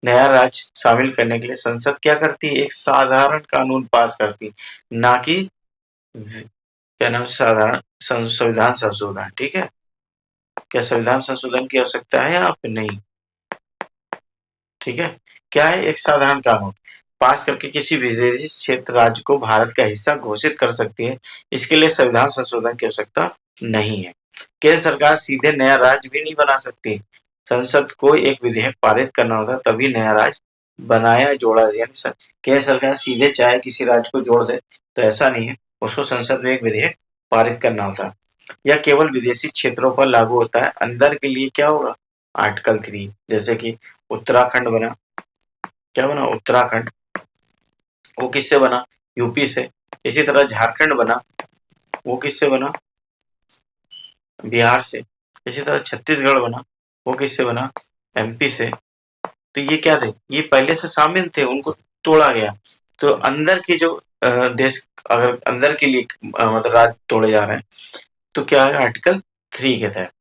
नया राज्य शामिल करने के लिए संसद क्या करती है, एक साधारण कानून पास करती है, ना कि क्या नाम, साधारण संविधान संशोधन। ठीक है। क्या संविधान संशोधन की आवश्यकता है या फिर नहीं? ठीक है, क्या है? एक साधारण कानून पास करके किसी विदेशी क्षेत्र राज्य को भारत का हिस्सा घोषित कर सकती है। इसके लिए संविधान संशोधन की आवश्यकता नहीं है। केंद्र सरकार सीधे नया राज्य भी नहीं बना सकती। संसद को एक विधेयक पारित करना होता है, तभी नया राज्य बनाया जोड़ा, यानी केंद्र सरकार सीधे चाहे किसी राज्य को जोड़ दे तो ऐसा नहीं है, उसको संसद में एक विधेयक पारित करना होता है। यह केवल विदेशी क्षेत्रों पर लागू होता है। अंदर के लिए क्या होगा? आर्टिकल 3, जैसे कि उत्तराखंड बना, क्या बना? उत्तराखंड, वो किससे बना? यूपी से। इसी तरह झारखंड बना, वो किससे बना? बिहार से। इसी तरह छत्तीसगढ़ बना, वो किससे बना? एमपी से। तो ये क्या थे? ये पहले से शामिल थे, उनको तोड़ा गया। तो अंदर के जो देश, अगर अंदर के लिए मतलब राज्य तोड़े जा रहे हैं तो क्या है? आर्टिकल 3 के तहत।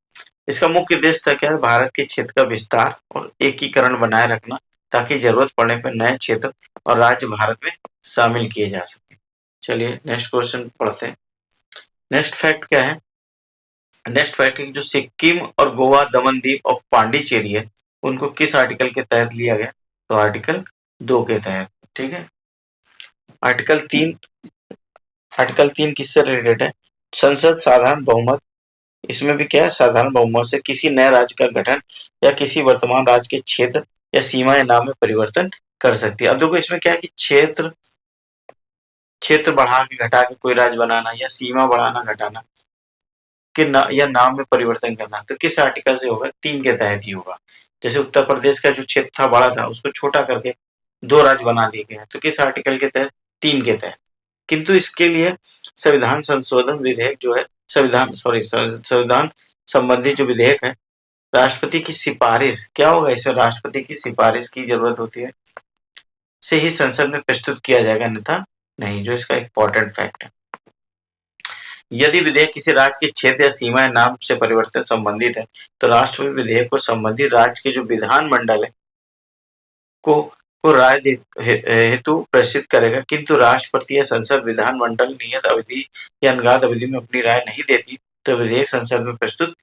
इसका मुख्य उद्देश्य था क्या है? भारत के क्षेत्र का विस्तार और एकीकरण बनाए रखना, ताकि जरूरत पड़ने पर नए क्षेत्र और राज्य भारत में शामिल किए जा सके। चलिए नेक्स्ट क्वेश्चन पढ़ते हैं। नेक्स्ट फैक्ट क्या है? नेक्स्ट फैक्ट जो सिक्किम और गोवा, दमन दीव और पांडिचेरी है, उनको किस आर्टिकल के तहत लिया गया? तो आर्टिकल 2 के तहत। ठीक है, आर्टिकल 3, आर्टिकल 3 किससे रिलेटेड है? संसद साधारण बहुमत, इसमें भी क्या है? साधारण बहुमत से किसी नए राज्य का गठन या किसी वर्तमान राज्य के क्षेत्र या सीमा या नाम में परिवर्तन कर सकती है। अब देखो इसमें क्या है कि क्षेत्र क्षेत्र बढ़ा के घटा के कोई राज्य बनाना या सीमा बढ़ाना घटाना कि या नाम में परिवर्तन करना, तो किस आर्टिकल से होगा? 3 के तहत ही होगा। जैसे उत्तर प्रदेश का जो क्षेत्र था बड़ा था, उसको छोटा करके 2 राज्य बना दिए गए, तो किस आर्टिकल के तहत? 3 के तहत। किंतु इसके लिए संविधान संशोधन विधेयक जो है, संविधान संबंधी जो विधेयक है, राष्ट्रपति की सिफारिश, क्या होगा इसमें? राष्ट्रपति की सिफारिश की जरूरत होती है, से ही संसद में प्रस्तुत किया जाएगा, अन्यथा नहीं। जो इसका इंपॉर्टेंट फैक्ट है, यदि विधेयक किसी राज्य के क्षेत्र या सीमा या नाम से परिवर्तन संबंधित है, तो राष्ट्रपति विधेयक को संबंधित राज्य के जो विधानमंडल है को राय हेतु प्रेषित करेगा। किंतु राष्ट्रपति या संसद विधानमंडल नियत अवधि या अनगात अवधि में अपनी राय नहीं देती, तो विधेयक संसद में प्रस्तुत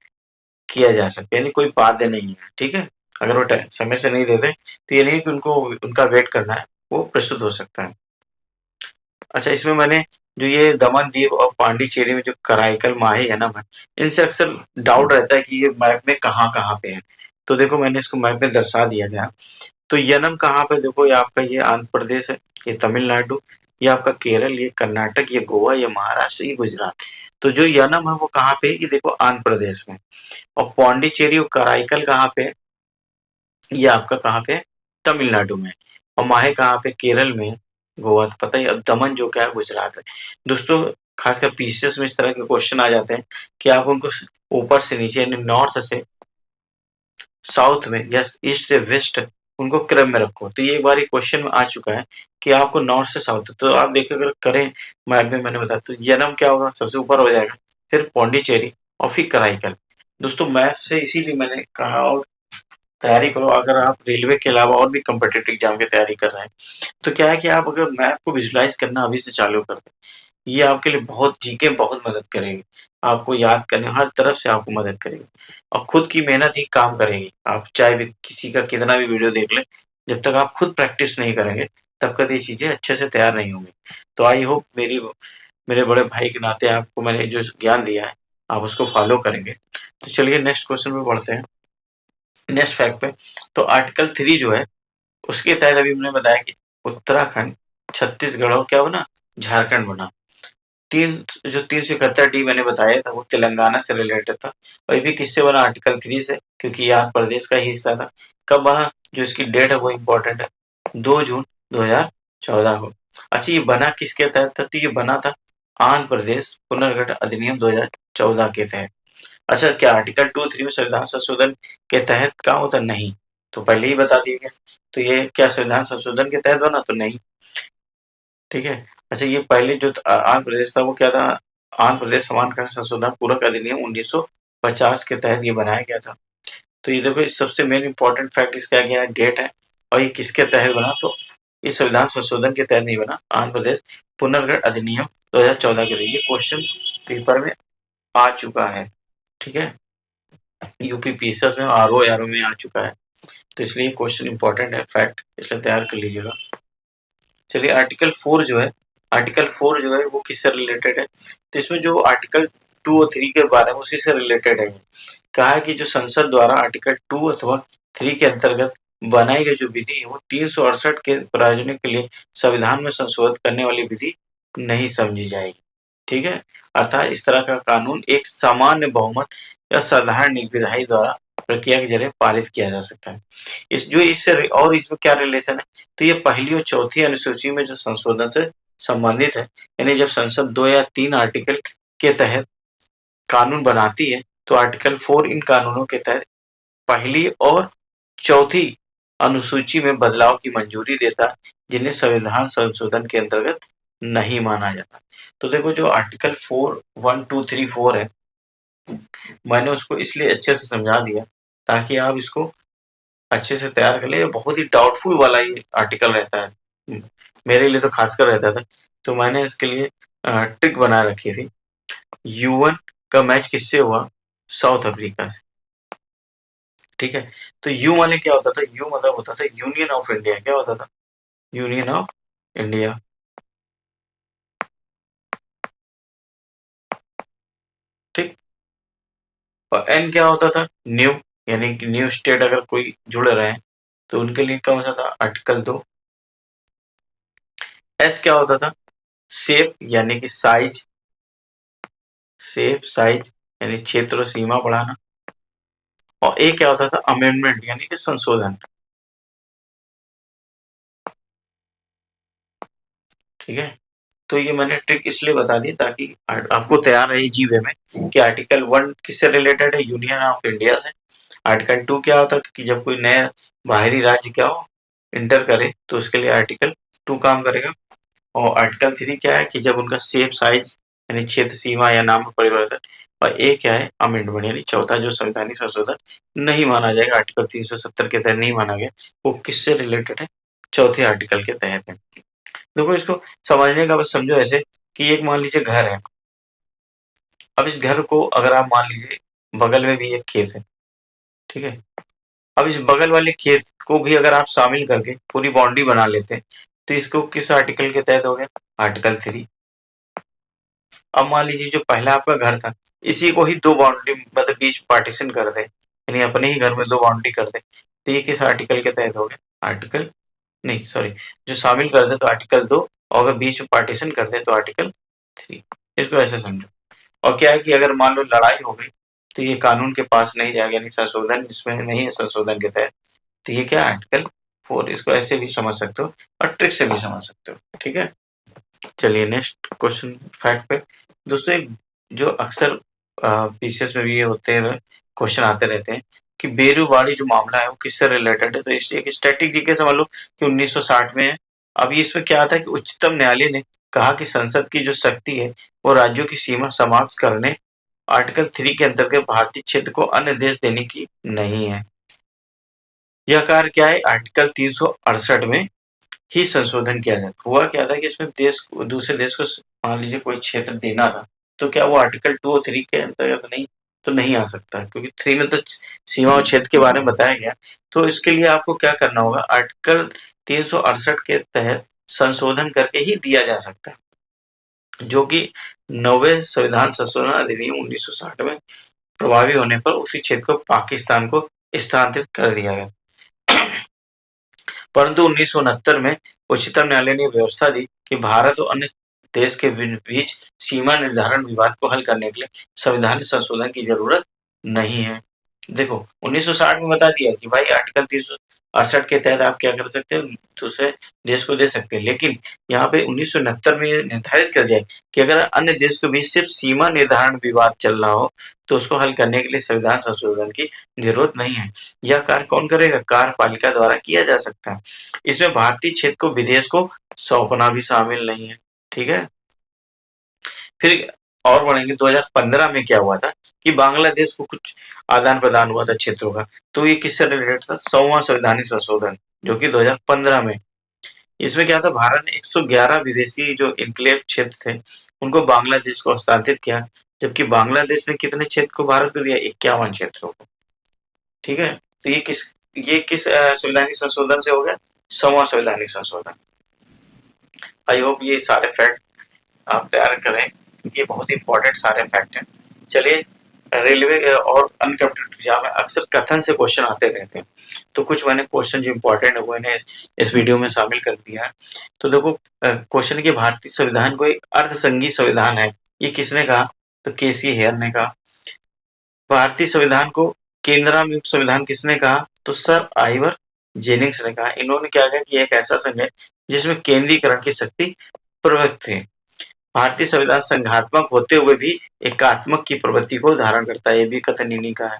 किया जा सकता है, यानी कोई बाध्य नहीं है। ठीक है, अगर वो समय से नहीं देते तो ये नहीं कि उनको उनका वेट करना है, वो प्रस्तुत हो सकता है। अच्छा, इसमें मैंने जो ये दमन दीव और पांडिचेरी में जो कराईकल माहे है ना, इनसे अक्सर डाउट रहता है कि ये मैप में कहाँ कहाँ पे है। तो देखो मैंने इसको मैप में दर्शा दिया गया। तो यनम कहाँ पे? देखो ये आपका ये आंध्र प्रदेश है, ये तमिलनाडु, ये आपका केरल, ये कर्नाटक, ये गोवा, ये महाराष्ट्र, ये गुजरात। तो जो यनम है वो कहाँ पे है? ये देखो आंध्र प्रदेश में। और पौंडीचेरी और कराईकल कहाँ पे है? ये आपका कहाँ पे है? तमिलनाडु में। और माहे कहाँ पे? केरल में। गोवा तो पता ही। अब दमन जो क्या है? गुजरात है। दोस्तों खासकर पीसीएस में इस तरह के क्वेश्चन आ जाते हैं कि आप उनको ऊपर से नीचे यानी नॉर्थ से साउथ में या ईस्ट से वेस्ट उनको क्रम में रखो। तो ये एक बार क्वेश्चन में आ चुका है कि आपको नॉर्थ से साउथ, तो आप देखिए अगर करें मैप में, मैंने बताया तो यनम क्या होगा? सबसे ऊपर हो जाएगा, फिर पौंडीचेरी और फिर कराईकल। दोस्तों मैप से इसीलिए मैंने कहा, और तैयारी करो। अगर आप रेलवे के अलावा और भी कॉम्पिटिटिव एग्जाम की तैयारी कर रहे हैं तो क्या है कि आप अगर मैप को विजुलाइज करना अभी से चालू कर दें, ये आपके लिए बहुत जीके बहुत मदद करेगी। आपको याद करने हर तरफ से आपको मदद करेगी और खुद की मेहनत ही काम करेगी। आप चाहे भी किसी का कितना भी वीडियो देख लें, जब तक आप खुद प्रैक्टिस नहीं करेंगे तब तक ये चीजें अच्छे से तैयार नहीं होंगी। तो आई होप मेरे बड़े भाई के नाते आपको मैंने जो ज्ञान दिया है आप उसको फॉलो करेंगे। तो चलिए नेक्स्ट क्वेश्चन पे बढ़ते हैं, नेक्स्ट फैक्ट पे। तो आर्टिकल 3 जो है उसके तहत अभी मैंने बताया कि उत्तराखंड, छत्तीसगढ़ और क्या बना? झारखंड बना। 371 डी मैंने बताया था वो तेलंगाना से रिलेटेड था, और ये भी किससे बना? आर्टिकल 3 से, क्योंकि ये आंध्र प्रदेश का ही हिस्सा था। कब बना? जो इसकी डेट है वो इम्पोर्टेंट है, 2 जून 2014 को। अच्छा, ये बना किसके तहत था? तो ये बना था आंध्र प्रदेश पुनर्गठन अधिनियम 2014 के तहत। अच्छा, क्या आर्टिकल 2(3) में संविधान संशोधन के तहत काम होता? नहीं, तो पहले ही बता दिया गया। तो ये क्या संविधान संशोधन के तहत बना? तो नहीं। ठीक है। अच्छा, ये पहले जो आंध्र प्रदेश था वो क्या था? आंध्र प्रदेश समानकरण संशोधन पूरक अधिनियम 1950 के तहत ये बनाया गया था। तो ये देखो सबसे मेन इंपॉर्टेंट फैक्ट इसका क्या है? डेट है। और ये किसके तहत बना? तो ये संविधान संशोधन के तहत नहीं बना, आंध्र प्रदेश पुनर्गठन अधिनियम 2014 के लिए। ये क्वेश्चन पेपर में आ चुका है। ठीक है। यूपी पीसीएस में आरओ में आ चुका है, तो इसलिए क्वेश्चन इंपॉर्टेंट है, फैक्ट, इसलिए तैयार कर लीजिएगा। चलिए आर्टिकल 4 जो है वो किससे रिलेटेड है, तो इसमें जो आर्टिकल 2 और 3 के बारे में उसी से रिलेटेड है। कहा है कि जो संसद द्वारा आर्टिकल 2 अथवा 3 के अंतर्गत बनाई गई जो विधि है वो 368 के प्रायोजन के लिए संविधान में संशोधन करने वाली विधि नहीं समझी जाएगी। ठीक है, अर्थात इस तरह का कानून एक सामान्य बहुमत या साधारण विधायी द्वारा प्रक्रिया के जरिए पारित किया जा सकता है। इससे और इसमें क्या रिलेशन है, तो ये पहली और चौथी अनुसूची में जो संशोधन से संबंधित है, यानी जब संसद 2 या 3 आर्टिकल के तहत कानून बनाती है, तो आर्टिकल 4 इन कानूनों के तहत पहली और चौथी अनुसूची में बदलाव की मंजूरी देता है, जिन्हें संविधान संशोधन के अंतर्गत नहीं माना जाता। तो देखो जो आर्टिकल 4 1 2 3 4 है, मैंने उसको इसलिए अच्छे से समझा दिया ताकि आप इसको अच्छे से तैयार कर ले। बहुत ही डाउटफुल वाला ये आर्टिकल रहता है, मेरे लिए तो खासकर रहता था, तो मैंने इसके लिए ट्रिक बना रखी थी। U1 का मैच किससे हुआ, साउथ अफ्रीका से। ठीक है, तो यू माने क्या होता था, यू मतलब होता था यूनियन ऑफ इंडिया। क्या होता था, यूनियन ऑफ इंडिया। ठीक, और एन क्या होता था, न्यू, यानी कि न्यू स्टेट अगर कोई जुड़ रहे हैं तो उनके लिए क्या होता था, आर्टिकल 2। एस क्या होता था, शेप यानी कि साइज, शेप साइज यानी क्षेत्र और सीमा बढ़ाना। और ए क्या होता था, अमेंडमेंट यानी कि संशोधन। ठीक है, तो ये मैंने ट्रिक इसलिए बता दी ताकि आपको तैयार रहे जीवे में कि आर्टिकल 1 किससे रिलेटेड है, यूनियन ऑफ इंडिया से। आर्टिकल 2 क्या होता है कि जब कोई नया बाहरी राज्य क्या हो इंटर करे तो उसके लिए आर्टिकल 2 काम करेगा। और आर्टिकल 3 क्या है कि जब उनका शेप साइज यानी क्षेत्र सीमा या नाम में परिवर्तन। और ए क्या है, अमेंडमेंट यानी चौथा जो संवैधानिक संशोधन नहीं माना जाएगा, आर्टिकल 370 के तहत नहीं माना गया, वो किससे रिलेटेड है, चौथे आर्टिकल के तहत है। देखो इसको समझने का बस समझो ऐसे कि एक मान लीजिए घर है, अब इस घर को अगर आप मान लीजिए बगल में भी एक खेत है। ठीक है, अब इस बगल वाले खेत को भी अगर आप शामिल करके पूरी बाउंड्री बना लेते हैं तो इसको किस आर्टिकल के तहत हो गया, आर्टिकल 3। अब मान लीजिए जो पहला आपका घर था इसी को ही दो बाउंड्री मतलब बीच पार्टीशन कर दे, यानी अपने ही घर में दो बाउंड्री कर दे, तो ये किस आर्टिकल के तहत हो गया, आर्टिकल नहीं सॉरी, जो शामिल कर दे तो आर्टिकल 2, और अगर बीच में पार्टीशन कर दे तो आर्टिकल 3। इसको ऐसे समझो। और क्या है कि अगर मान लो लड़ाई हो गई तो ये कानून के पास नहीं जाएगा, यानी संशोधन इसमें नहीं है संशोधन के तहत, तो ये क्या आर्टिकल 4। इसको ऐसे भी समझ सकते हो और ट्रिक से भी समझ सकते हो। ठीक है, चलिए नेक्स्ट क्वेश्चन फैक्ट पे। दोस्तों एक जो अक्सर पीसीएस में भी ये होते हैं, क्वेश्चन आते रहते हैं कि बेरूवाड़ी जो मामला है वो किससे रिलेटेड है, तो इसलिए एक स्टैटिक जीके समझ लो कि 1960 में है। अब इसमें क्या आता है कि उच्चतम न्यायालय ने कहा कि संसद की जो शक्ति है वो राज्यों की सीमा समाप्त करने आर्टिकल 3 के अंतर्गत भारतीय क्षेत्र को अन्य देश देने की नहीं है। यह कार्य क्या है, आर्टिकल 368 में ही संशोधन किया जाए। हुआ क्या था कि इसमें देश दूसरे देश को मान लीजिए कोई क्षेत्र देना था, तो क्या वो आर्टिकल 2 और 3 के अंतर्गत नहीं तो नहीं आ सकता, क्योंकि 3 में तो सीमा और क्षेत्र के बारे में बताया गया। तो इसके लिए आपको क्या करना होगा, आर्टिकल 368 के तहत संशोधन करके ही दिया जा सकता है, जो कि 90वें संविधान संशोधन अधिनियम 1960 में प्रभावी होने पर उसी क्षेत्र को पाकिस्तान को स्थानांतरित कर दिया गया। परंतु 1969 में उच्चतम न्यायालय ने व्यवस्था दी कि भारत और अन्य देश के बीच सीमा निर्धारण विवाद को हल करने के लिए संविधान संशोधन की जरूरत नहीं है। देखो 1960 में बता दिया कि भाई आर्टिकल 368 के तहत आप क्या कर सकते हो, दूसरे देश को दे सकते हैं, लेकिन यहाँ पे 1969 में निर्धारित कर दिया कि अगर अन्य देश के बीच सिर्फ सीमा निर्धारण विवाद चल रहा हो तो उसको हल करने के लिए संविधान संशोधन की जरूरत नहीं है। यह कार्य कौन करेगा, कार्यपालिका द्वारा किया जा सकता है। इसमें भारतीय क्षेत्र को विदेश को सौंपना भी शामिल नहीं है। ठीक है, फिर और बढ़ेंगे 2015 में क्या हुआ था कि बांग्लादेश को कुछ आदान प्रदान हुआ था क्षेत्रों का, तो ये किससे रिलेटेड था, 100वां संवैधानिक संशोधन जो कि 2015 में। इसमें क्या था, भारत ने 111 विदेशी जो इनक्लेव क्षेत्र थे उनको बांग्लादेश को हस्तांतरित किया, जबकि बांग्लादेश ने कितने क्षेत्र को भारत को दिया? 51 क्षेत्रों को। ठीक है, तो ये किस संवैधानिक संशोधन से हो गया? 100वां संवैधानिक संशोधन। आई होप ये सारे फैक्ट आप तैयार करें, क्योंकि ये बहुत इंपॉर्टेंट सारे फैक्ट हैं। चलिए, रेलवे और अनकम्प्यूटेड एग्जाम में अक्सर कथन से क्वेश्चन आते रहते हैं, तो कुछ मैंने क्वेश्चन जो इंपॉर्टेंट है वो इन्हें इस वीडियो में शामिल कर दिया है। तो देखो, क्वेश्चन कि भारतीय संविधान कोई अर्धसंघीय संविधान है, ये किसने कहा? तो केसी हेयर ने कहा। भारतीय संविधान को केंद्रायुक्त संविधान किसने कहा? तो सर आइवर जेनिंग्स ने कहा। इन्होंने क्या कहा कि एक ऐसा संघ है जिसमें केंद्रीकरण की शक्ति प्रवृत्त है। भारतीय संविधान संघात्मक होते हुए भी एकात्मक की प्रवृत्ति को धारण करता है, ये भी कथन इन्हीं का है।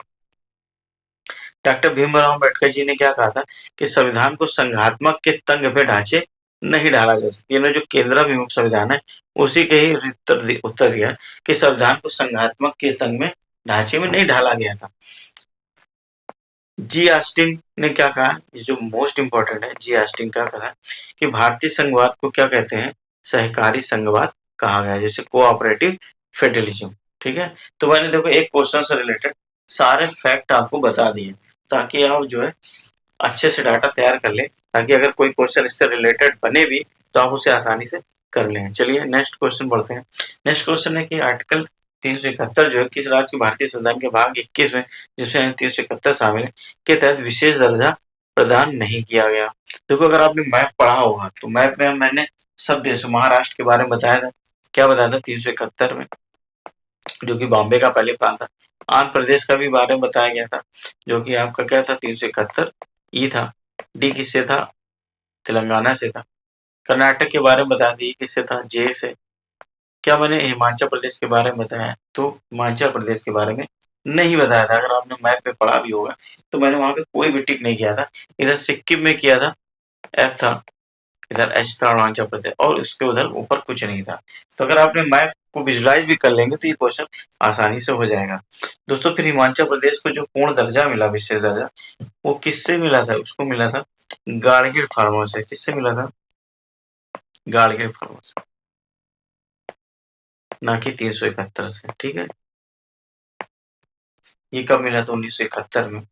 डॉक्टर भीमराव अम्बेडकर जी ने क्या कहा था कि संविधान को संघात्मक के तंग पे ढांचे नहीं डाला जा सकता। इन्होंने जो केंद्राभिमुख संविधान है उसी के ही उत्तर दिया कि संविधान को संघात्मक के तंग में ढांचे में नहीं ढाला गया था। जी ऑस्टिन ने क्या कहा, जो मोस्ट इंपॉर्टेंट है, जी ऑस्टिन क्या कहा कि भारतीय संघवाद को क्या कहते हैं? सहकारी संघवाद कहा गया, जैसे कोऑपरेटिव फेडरलिज्म। ठीक है, तो मैंने देखो एक क्वेश्चन से रिलेटेड सारे फैक्ट आपको बता दिए, ताकि आप जो है अच्छे से डाटा तैयार कर लें, ताकि अगर कोई क्वेश्चन इससे रिलेटेड बने भी तो आप उसे आसानी से कर लें। चलिए नेक्स्ट क्वेश्चन बढ़ते हैं। नेक्स्ट क्वेश्चन है कि आर्टिकल 371 जो है किस राज्य के भारतीय संविधान के भाग 21 में, जिसमें 371 शामिल है, के तहत विशेष दर्जा प्रदान नहीं किया गया। देखो, अगर आपने मैप पढ़ा होगा तो मैप में मैंने सब देशों, महाराष्ट्र के बारे में बताया था। क्या बताया था 371 में? जो कि बॉम्बे का पहले प्रांत था। आंध्र प्रदेश का भी बारे में बताया गया था, जो कि आपका क्या था? 371 ई था। डी किससे था? तेलंगाना से था। कर्नाटक के बारे में बता दी, किससे था? जे से। क्या मैंने हिमाचल प्रदेश के बारे में बताया? तो हिमाचल प्रदेश के बारे में नहीं बताया था। अगर आपने मैप पे पढ़ा भी होगा तो मैंने वहां पे कोई भी टिक नहीं किया था। इधर सिक्किम में किया था, एफ था। इधर एच था, अरुणाचल प्रदेश, और उसके उधर ऊपर कुछ नहीं था। तो अगर आपने मैप को विजुलाइज भी कर लेंगे तो ये क्वेश्चन आसानी से हो जाएगा। दोस्तों, फिर हिमाचल प्रदेश को जो पूर्ण दर्जा मिला, विशेष दर्जा, वो किससे मिला था? उसको मिला था गाड़गिल फार्मर से। किससे मिला था? गाड़गिल फार्मर से, ना कि 371 से। ठीक है, ये कब मिला था? 1971 में।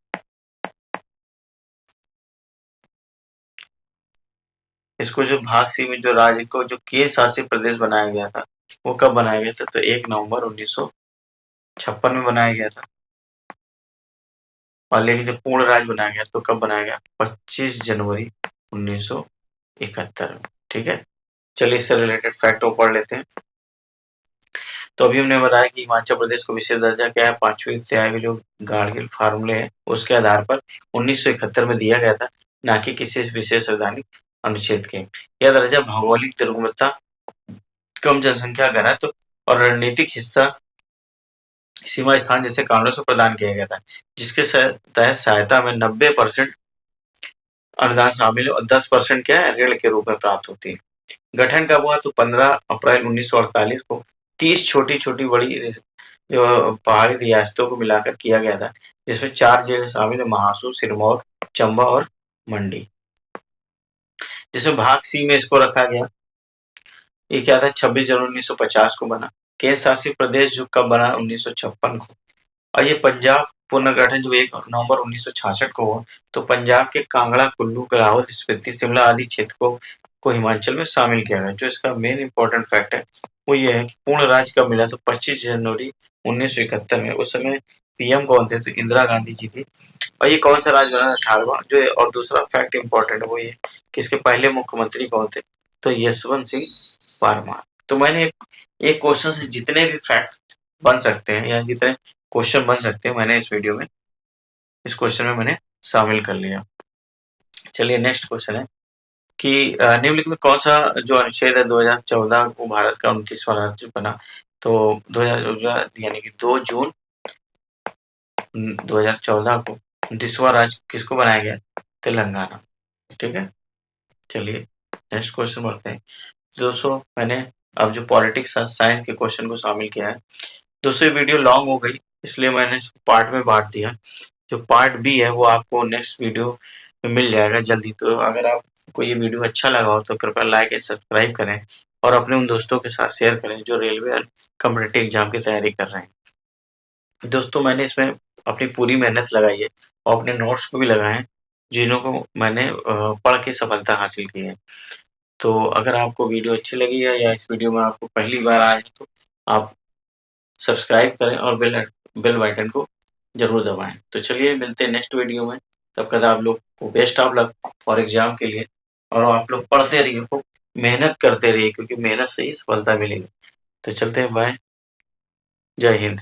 इसको जो भाग सी में जो राज्य को जो केंद्र शासित प्रदेश बनाया गया था, वो कब बनाया गया था? तो 1 नवंबर 1956 में बनाया गया था। और लेकिन जब पूर्ण राज्य बनाया गया तो कब बनाया गया? 25 जनवरी 1971 में। ठीक है, चलिए इससे रिलेटेड फैक्ट पढ़ लेते हैं। तो अभी हमने बताया कि हिमाचल प्रदेश को विशेष दर्जा क्या है? 5वीं अध्याय जो गाड़गिल फार्मूले है उसके आधार पर 1971 में दिया गया था, ना कि किसी विशेष संवैधानिक अनुच्छेद के। यह दर्जा भौगोलिक दुर्गमता, कम जनसंख्या घनत्व और रणनीतिक हिस्सा सीमा स्थान जैसे कारणों से प्रदान किया गया था, जिसके तहत सहायता में 90% अनुदान शामिल है और 10% क्या है? ऋण के रूप में प्राप्त होती है। गठन कब हुआ? तो 15 अप्रैल 1948 को 30 छोटी-छोटी बड़ी जो पहाड़ी रियासतों को मिलाकर किया गया था, जिसमें 4 जिले शामिल है, महासू, सिरमौर, चंबा और मंडी। जिसमें भाग सी में इसको रखा गया। ये क्या था? 26 जनवरी 1950 को बना। केंद्र शासित प्रदेश जो कब बना? 1956 को। और ये पंजाब पुनर्गठन जो 1 नवंबर 1966 को हुआ, तो पंजाब के कांगड़ा, कुल्लू, लाहौल, स्पीति, शिमला आदि क्षेत्र को हिमाचल में शामिल किया गया। जो इसका मेन इंपॉर्टेंट फैक्ट है वो ये है कि पूर्ण राज्य कब मिला? तो 25 जनवरी 1971 में। उस समय पीएम कौन थे? तो इंदिरा गांधी जी थी। और ये कौन सा राज्य बना? 18वां जो है। और दूसरा फैक्ट इंपॉर्टेंट है वो ये कि इसके पहले मुख्यमंत्री कौन थे? तो यशवंत सिंह परमार। तो मैंने एक क्वेश्चन से जितने भी फैक्ट बन सकते हैं या जितने क्वेश्चन बन सकते हैं, मैंने इस वीडियो में, इस क्वेश्चन में मैंने शामिल कर लिया। चलिए नेक्स्ट क्वेश्चन है कि निम्नलिखित में कौन सा जो अनुच्छेद है 2014 को भारत का 29वां राज्य बना? तो 2014 यानी कि 2 जून 2014 को 29वां राज्य किसको बनाया गया? तेलंगाना। ठीक है, चलिए नेक्स्ट क्वेश्चन बढ़ते हैं। दोस्तों, मैंने अब जो पॉलिटिक्स साइंस के क्वेश्चन को शामिल किया है। दोस्तों, ये वीडियो लॉन्ग हो गई, इसलिए मैंने पार्ट में बांट दिया। जो पार्ट बी है वो आपको नेक्स्ट वीडियो में मिल जाएगा जल्दी। तो अगर आपको ये वीडियो अच्छा लगा हो तो कृपया लाइक एंड सब्सक्राइब करें और अपने उन दोस्तों के साथ शेयर करें जो रेलवे और कॉम्पिटिटिव एग्ज़ाम की तैयारी कर रहे हैं। दोस्तों मैंने इसमें अपनी पूरी मेहनत लगाई है और अपने नोट्स को भी लगाए हैं, जिन्हों को मैंने पढ़ के सफलता हासिल की है। तो अगर आपको वीडियो अच्छी लगी है या इस वीडियो में आपको पहली बार आए हैं तो आप सब्सक्राइब करें और बेल बटन को ज़रूर दबाएँ। तो चलिए मिलते हैं नेक्स्ट वीडियो में, तब तक आप लोग को best of luck for exam के लिए और आप लोग पढ़ते रहिए, खूब मेहनत करते रहिए क्योंकि मेहनत से ही सफलता मिलेगी। तो चलते हैं, बाय, जय हिंद।